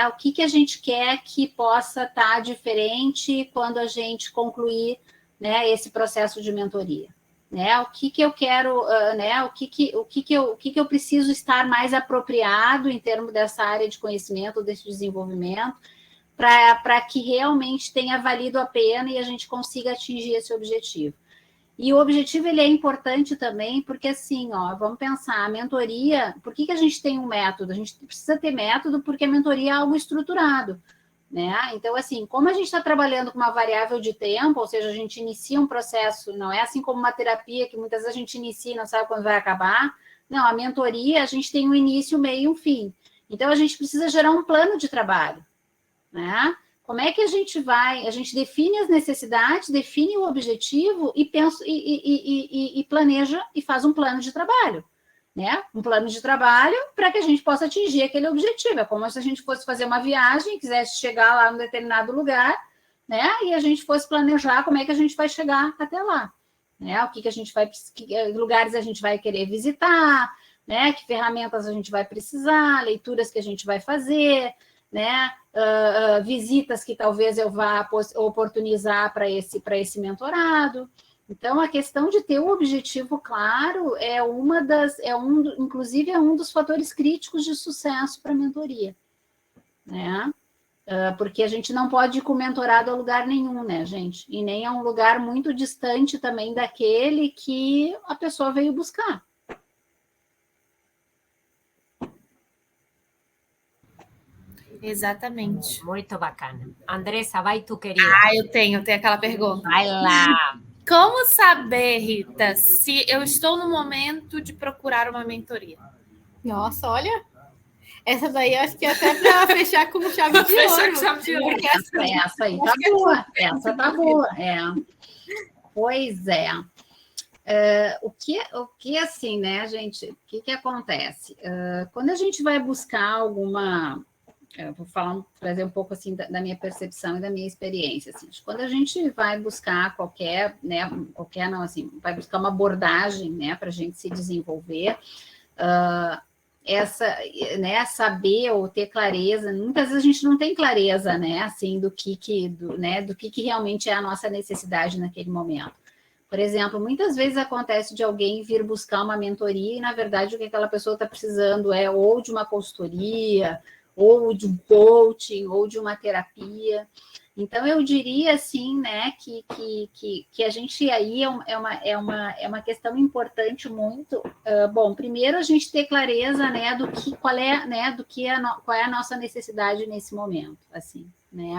O que a gente quer que possa estar diferente quando a gente concluir esse processo de mentoria. O que eu quero, o que eu preciso estar mais apropriado em termos dessa área de conhecimento, desse desenvolvimento, para que realmente tenha valido a pena e a gente consiga atingir esse objetivo. E o objetivo ele é importante também, porque assim, ó, vamos pensar, a mentoria, por que a gente tem um método? A gente precisa ter método porque a mentoria é algo estruturado, né? Então, assim, como a gente está trabalhando com uma variável de tempo, ou seja, a gente inicia um processo, não é assim como uma terapia que muitas vezes a gente inicia e não sabe quando vai acabar. Não, a mentoria a gente tem um início, meio e um fim. Então, a gente precisa gerar um plano de trabalho, né? Como é que a gente vai? A gente define as necessidades, define o objetivo e pensa e planeja e faz um plano de trabalho, né? Um plano de trabalho para que a gente possa atingir aquele objetivo. É como se a gente fosse fazer uma viagem, quisesse chegar lá em um determinado lugar, né? E a gente fosse planejar como é que a gente vai chegar até lá, né? O que a gente vai, que lugares a gente vai querer visitar, né? Que ferramentas a gente vai precisar, leituras que a gente vai fazer, né? Visitas que talvez eu vá oportunizar para esse mentorado. Então, a questão de ter o objetivo claro inclusive é um dos fatores críticos de sucesso para a mentoria, né? Porque a gente não pode ir com o mentorado a lugar nenhum, né, gente? E nem a um lugar muito distante também daquele que a pessoa veio buscar. Exatamente. Muito bacana. Andressa, vai tu, querida. Eu tenho aquela pergunta. Vai lá. Como saber, Rita, se eu estou no momento de procurar uma mentoria? Nossa, olha, essa daí acho que é até para fechar com chave de ouro. Essa aí tá boa, essa tá boa. Pois é. O que assim, né, gente? O que acontece? Quando a gente vai buscar alguma... Eu vou trazer um pouco assim da minha percepção e da minha experiência. Assim, quando a gente vai buscar vai buscar uma abordagem, né, para a gente se desenvolver, saber ou ter clareza, muitas vezes a gente não tem clareza, né, assim, do que realmente é a nossa necessidade naquele momento. Por exemplo, muitas vezes acontece de alguém vir buscar uma mentoria e, na verdade, o que aquela pessoa está precisando é ou de uma consultoria, ou de um coaching, ou de uma terapia. Então, eu diria, assim, né, que a gente aí é uma questão importante muito. Bom, primeiro a gente ter clareza, né, qual é a nossa necessidade nesse momento, assim, né,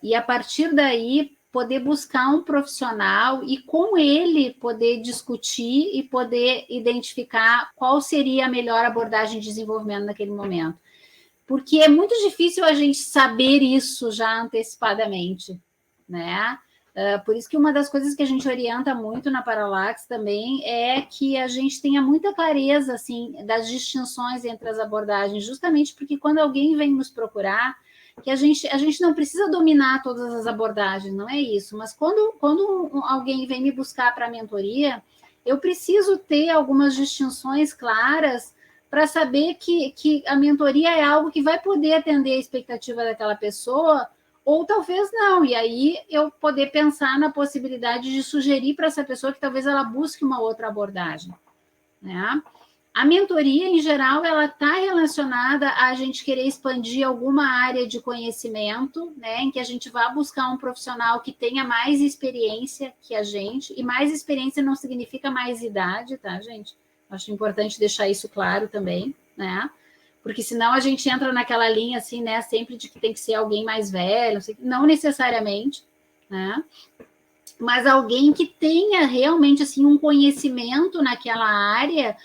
e a partir daí poder buscar um profissional e com ele poder discutir e poder identificar qual seria a melhor abordagem de desenvolvimento naquele momento. Porque é muito difícil a gente saber isso já antecipadamente, né? Por isso que uma das coisas que a gente orienta muito na Parallax também é que a gente tenha muita clareza, assim, das distinções entre as abordagens, justamente porque quando alguém vem nos procurar, que a gente não precisa dominar todas as abordagens, não é isso, mas quando alguém vem me buscar para a mentoria, eu preciso ter algumas distinções claras para saber que a mentoria é algo que vai poder atender a expectativa daquela pessoa, ou talvez não, e aí eu poder pensar na possibilidade de sugerir para essa pessoa que talvez ela busque uma outra abordagem, né? A mentoria, em geral, ela está relacionada a gente querer expandir alguma área de conhecimento, né, em que a gente vá buscar um profissional que tenha mais experiência que a gente, e mais experiência não significa mais idade, tá, gente? Acho importante deixar isso claro também, né? Porque senão a gente entra naquela linha, assim, né, sempre de que tem que ser alguém mais velho, não necessariamente, né? Mas alguém que tenha realmente, assim, um conhecimento naquela área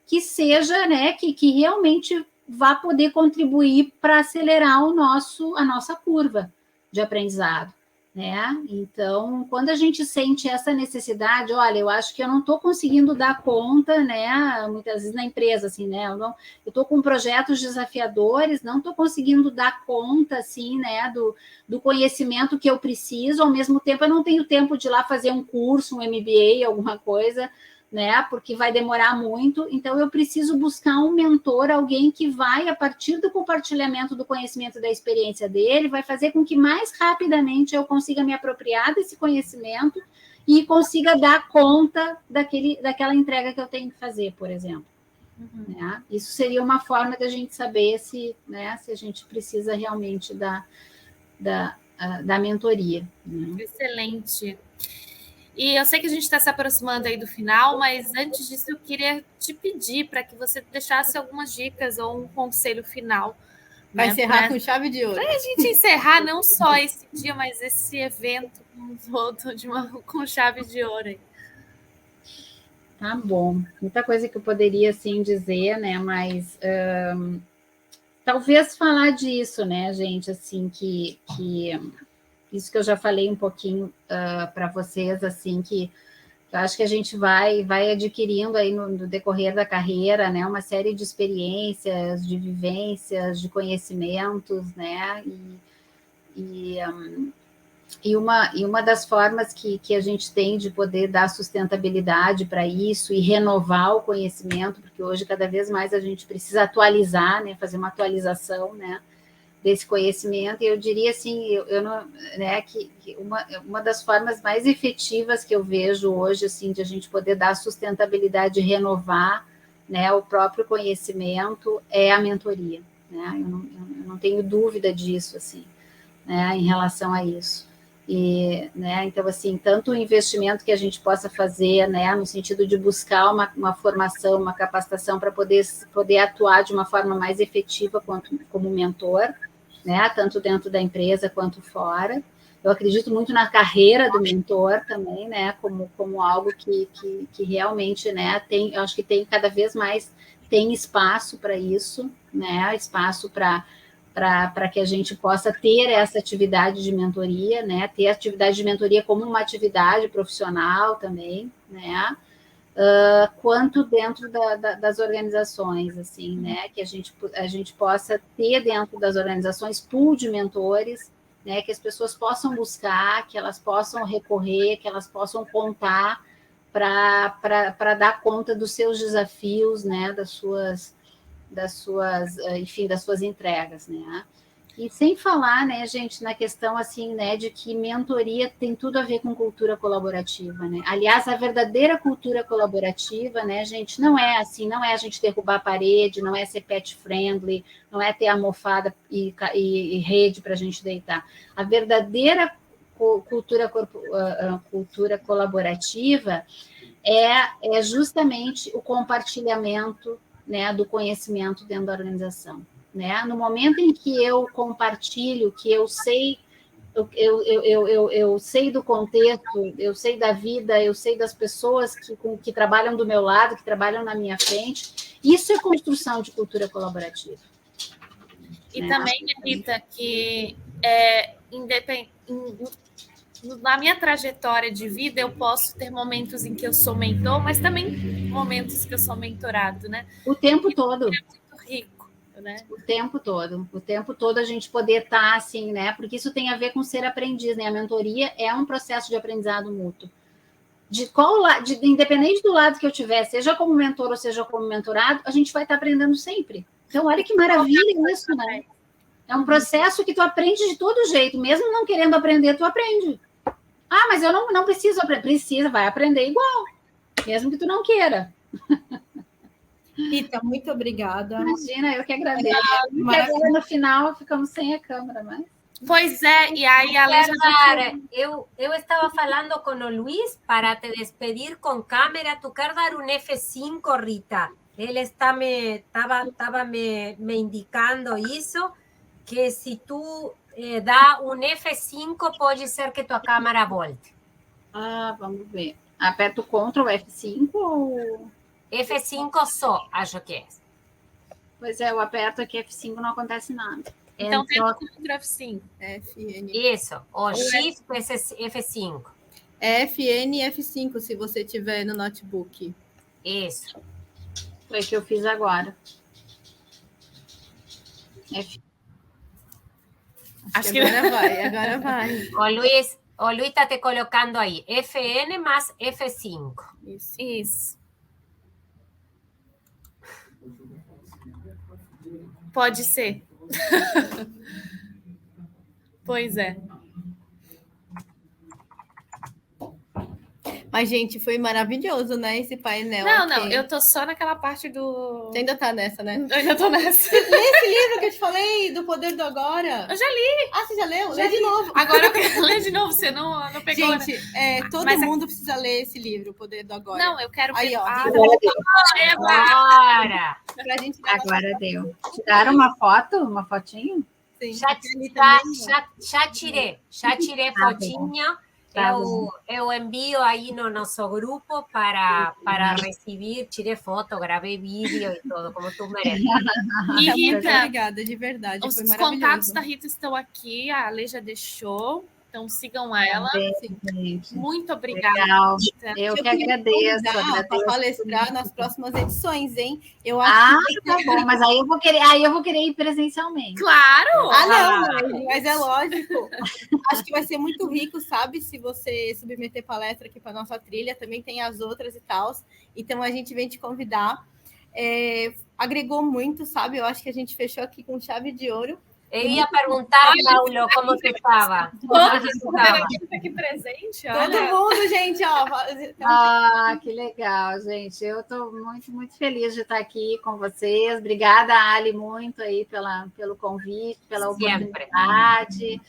que seja, né, que realmente vá poder contribuir para acelerar a nossa curva de aprendizado, né? Então, quando a gente sente essa necessidade, olha, eu acho que eu não estou conseguindo dar conta, né? Muitas vezes na empresa, assim, né? Eu estou com projetos desafiadores, não estou conseguindo dar conta, assim, né, do conhecimento que eu preciso, ao mesmo tempo eu não tenho tempo de ir lá fazer um curso, um MBA, alguma coisa, né? Porque vai demorar muito, então eu preciso buscar um mentor, alguém que vai, a partir do compartilhamento do conhecimento da experiência dele, vai fazer com que mais rapidamente eu consiga me apropriar desse conhecimento e consiga dar conta daquela entrega que eu tenho que fazer, por exemplo. Uhum. Né? Isso seria uma forma da gente saber se a gente precisa realmente da mentoria. Né? Excelente. E eu sei que a gente está se aproximando aí do final, mas antes disso eu queria te pedir para que você deixasse algumas dicas ou um conselho final. Vai encerrar com chave de ouro. Para a gente encerrar não só esse dia, mas esse evento todo com chave de ouro aí. Tá bom. Muita coisa que eu poderia, assim, dizer, né? Mas talvez falar disso, né, gente? Assim, que isso que eu já falei um pouquinho para vocês, assim, que eu acho que a gente vai adquirindo aí no decorrer da carreira, né, uma série de experiências, de vivências, de conhecimentos, né, e uma das formas que a gente tem de poder dar sustentabilidade para isso e renovar o conhecimento, porque hoje cada vez mais a gente precisa atualizar, né, fazer uma atualização, né, desse conhecimento, e eu diria assim, eu não, né, que uma das formas mais efetivas que eu vejo hoje, assim, de a gente poder dar sustentabilidade e renovar, né, o próprio conhecimento é a mentoria, né, eu não tenho dúvida disso, assim, né, em relação a isso. E, né, então, assim, tanto o investimento que a gente possa fazer, né, no sentido de buscar uma formação, uma capacitação para poder atuar de uma forma mais efetiva como mentor, né, tanto dentro da empresa quanto fora. Eu acredito muito na carreira do mentor também, né, como algo que realmente, né, eu acho que tem cada vez mais tem espaço para isso, né, espaço para que a gente possa ter essa atividade de mentoria, né, ter a atividade de mentoria como uma atividade profissional também, né, quanto dentro das organizações, assim, né, que a gente possa ter dentro das organizações pool de mentores, né, que as pessoas possam buscar, que elas possam recorrer, que elas possam contar para dar conta dos seus desafios, né, das suas, enfim, das suas entregas, né. E sem falar, né, gente, na questão, assim, né, de que mentoria tem tudo a ver com cultura colaborativa, né? Aliás, a verdadeira cultura colaborativa, né, gente, não é assim, não é a gente derrubar a parede, não é ser pet friendly, não é ter almofada e rede para a gente deitar. A verdadeira cultura colaborativa é justamente o compartilhamento, né, do conhecimento dentro da organização. Né? No momento em que eu compartilho, que eu sei, eu sei do contexto, eu sei da vida, eu sei das pessoas que trabalham do meu lado, que trabalham na minha frente, isso é construção de cultura colaborativa. E também, Rita, que na minha trajetória de vida, eu posso ter momentos em que eu sou mentor, mas também momentos que eu sou mentorado, né? O tempo todo. É muito rico. Né? O tempo todo a gente poder estar assim, né? Porque isso tem a ver com ser aprendiz, né? A mentoria é um processo de aprendizado mútuo. Independente do lado que eu tiver, seja como mentor ou seja como mentorado, a gente vai estar aprendendo sempre. Então, olha que maravilha isso, né? É um processo que tu aprende de todo jeito, mesmo não querendo aprender, tu aprende. Ah, mas eu não preciso aprender. Precisa, vai aprender igual, mesmo que tu não queira. Rita, muito obrigada. Imagina, eu que agradeço. Agora, no final, ficamos sem a câmera, mas... Pois é, e aí a eu estava falando com o Luiz para te despedir com câmera. Tu quer dar um F5, Rita? Ele estava me indicando isso, que se tu dá um F5, pode ser que tua câmera volte. Ah, vamos ver. Aperto Ctrl F5 ou... F5 só, acho que é. Pois é, eu aperto aqui F5 não acontece nada. Então tenta Ctrl F5. FN. Isso, o Shift F5. FN F5, se você tiver no notebook. Isso. Foi o que eu fiz agora. Acho que agora vai. O Luiz está te colocando aí. FN mais F5. Isso. Pode ser. Pois é. Mas, gente, foi maravilhoso, né? Esse painel. Não, eu tô só naquela parte do. Você ainda tá nessa, né? Eu ainda tô nessa. Lê esse livro que eu te falei, do Poder do Agora. Eu já li. Ah, você já leu? Lê de novo. Agora eu quero ler de novo, você não pegou. Gente, todo mundo precisa ler esse livro, O Poder do Agora. Não, eu quero Aí, ó. Agora! Pra gente Agora deu. Tiraram uma foto? Uma fotinho? Sim, Já tirei fotinho. Eu envio aí no nosso grupo para receber. Tirei foto, gravei vídeo e tudo, como tu mereces. E Rita, obrigada, de verdade. os Foi maravilhoso. contatos da Rita estão aqui, a Ale já deixou. Então sigam ela. Gente. Muito obrigada. Legal. Rita. Eu que agradeço. Para palestrar nas próximas edições, hein? Eu acho Tá bom, mas aí eu vou querer ir presencialmente. Claro! Não, mas é lógico. Acho que vai ser muito rico, sabe? Se você submeter palestra aqui para nossa trilha, também tem as outras e tal. Então a gente vem te convidar. Agregou muito, sabe? Eu acho que a gente fechou aqui com chave de ouro. Eu ia perguntar, Paulo, como tu estava? Aqui presente, Todo mundo, gente, ó. Que legal, gente. Eu estou muito, muito feliz de estar aqui com vocês. Obrigada, Ali, muito aí pelo convite, pela oportunidade.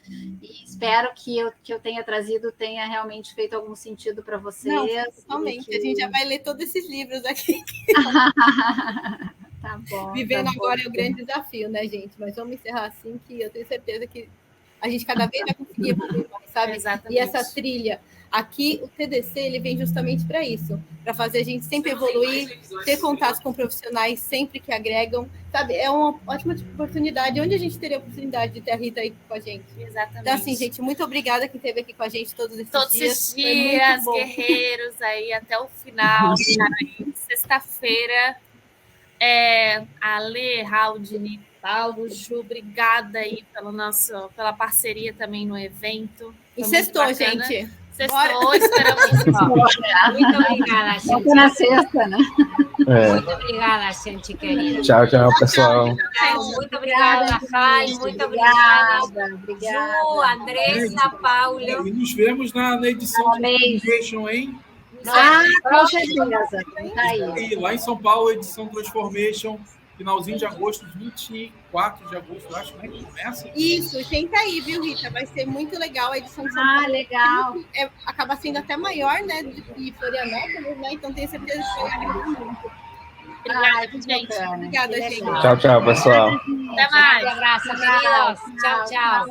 E espero que eu tenha trazido, tenha realmente feito algum sentido para vocês. Não, totalmente. A gente já vai ler todos esses livros aqui. Tá bom. Vivendo agora é o grande desafio, né, gente? Mas vamos encerrar assim, que eu tenho certeza que a gente cada vez vai conseguir evoluir mais, sabe? Exatamente. E essa trilha, aqui o TDC, ele vem justamente para isso, para fazer a gente sempre evoluir, ter contatos com profissionais sempre que agregam, sabe? É uma ótima oportunidade. Onde a gente teria a oportunidade de ter a Rita aí com a gente? Exatamente. Então, assim, gente, muito obrigada quem esteve aqui com a gente todos esses dias. Todos esses dias, guerreiros aí até o final. Sexta-feira. Ale, Haldini, Paulo, Ju, obrigada aí pela parceria também no evento. E sextou, gente. Sextou, esperamos. Muito obrigada, gente. Na sexta, né? Muito obrigada, gente querida. Tchau, pessoal. Muito obrigada, Rai. Muito obrigada. Ju, Andressa, Paulo. E nos vemos na edição de Transformation, hein? Com certeza. Tá aí. E lá em São Paulo, edição Transformation, finalzinho de agosto, 24 de agosto, eu acho, né? Que começa. Isso, tenta aí, viu, Rita? Vai ser muito legal a edição de São Paulo. Legal. Acaba sendo até maior, né? De Florianópolis, né? Então tenho certeza que vai agregar muito. Obrigada, gente. Obrigada, gente. Tchau, pessoal. Até mais. Um abraço, queridos. Tchau.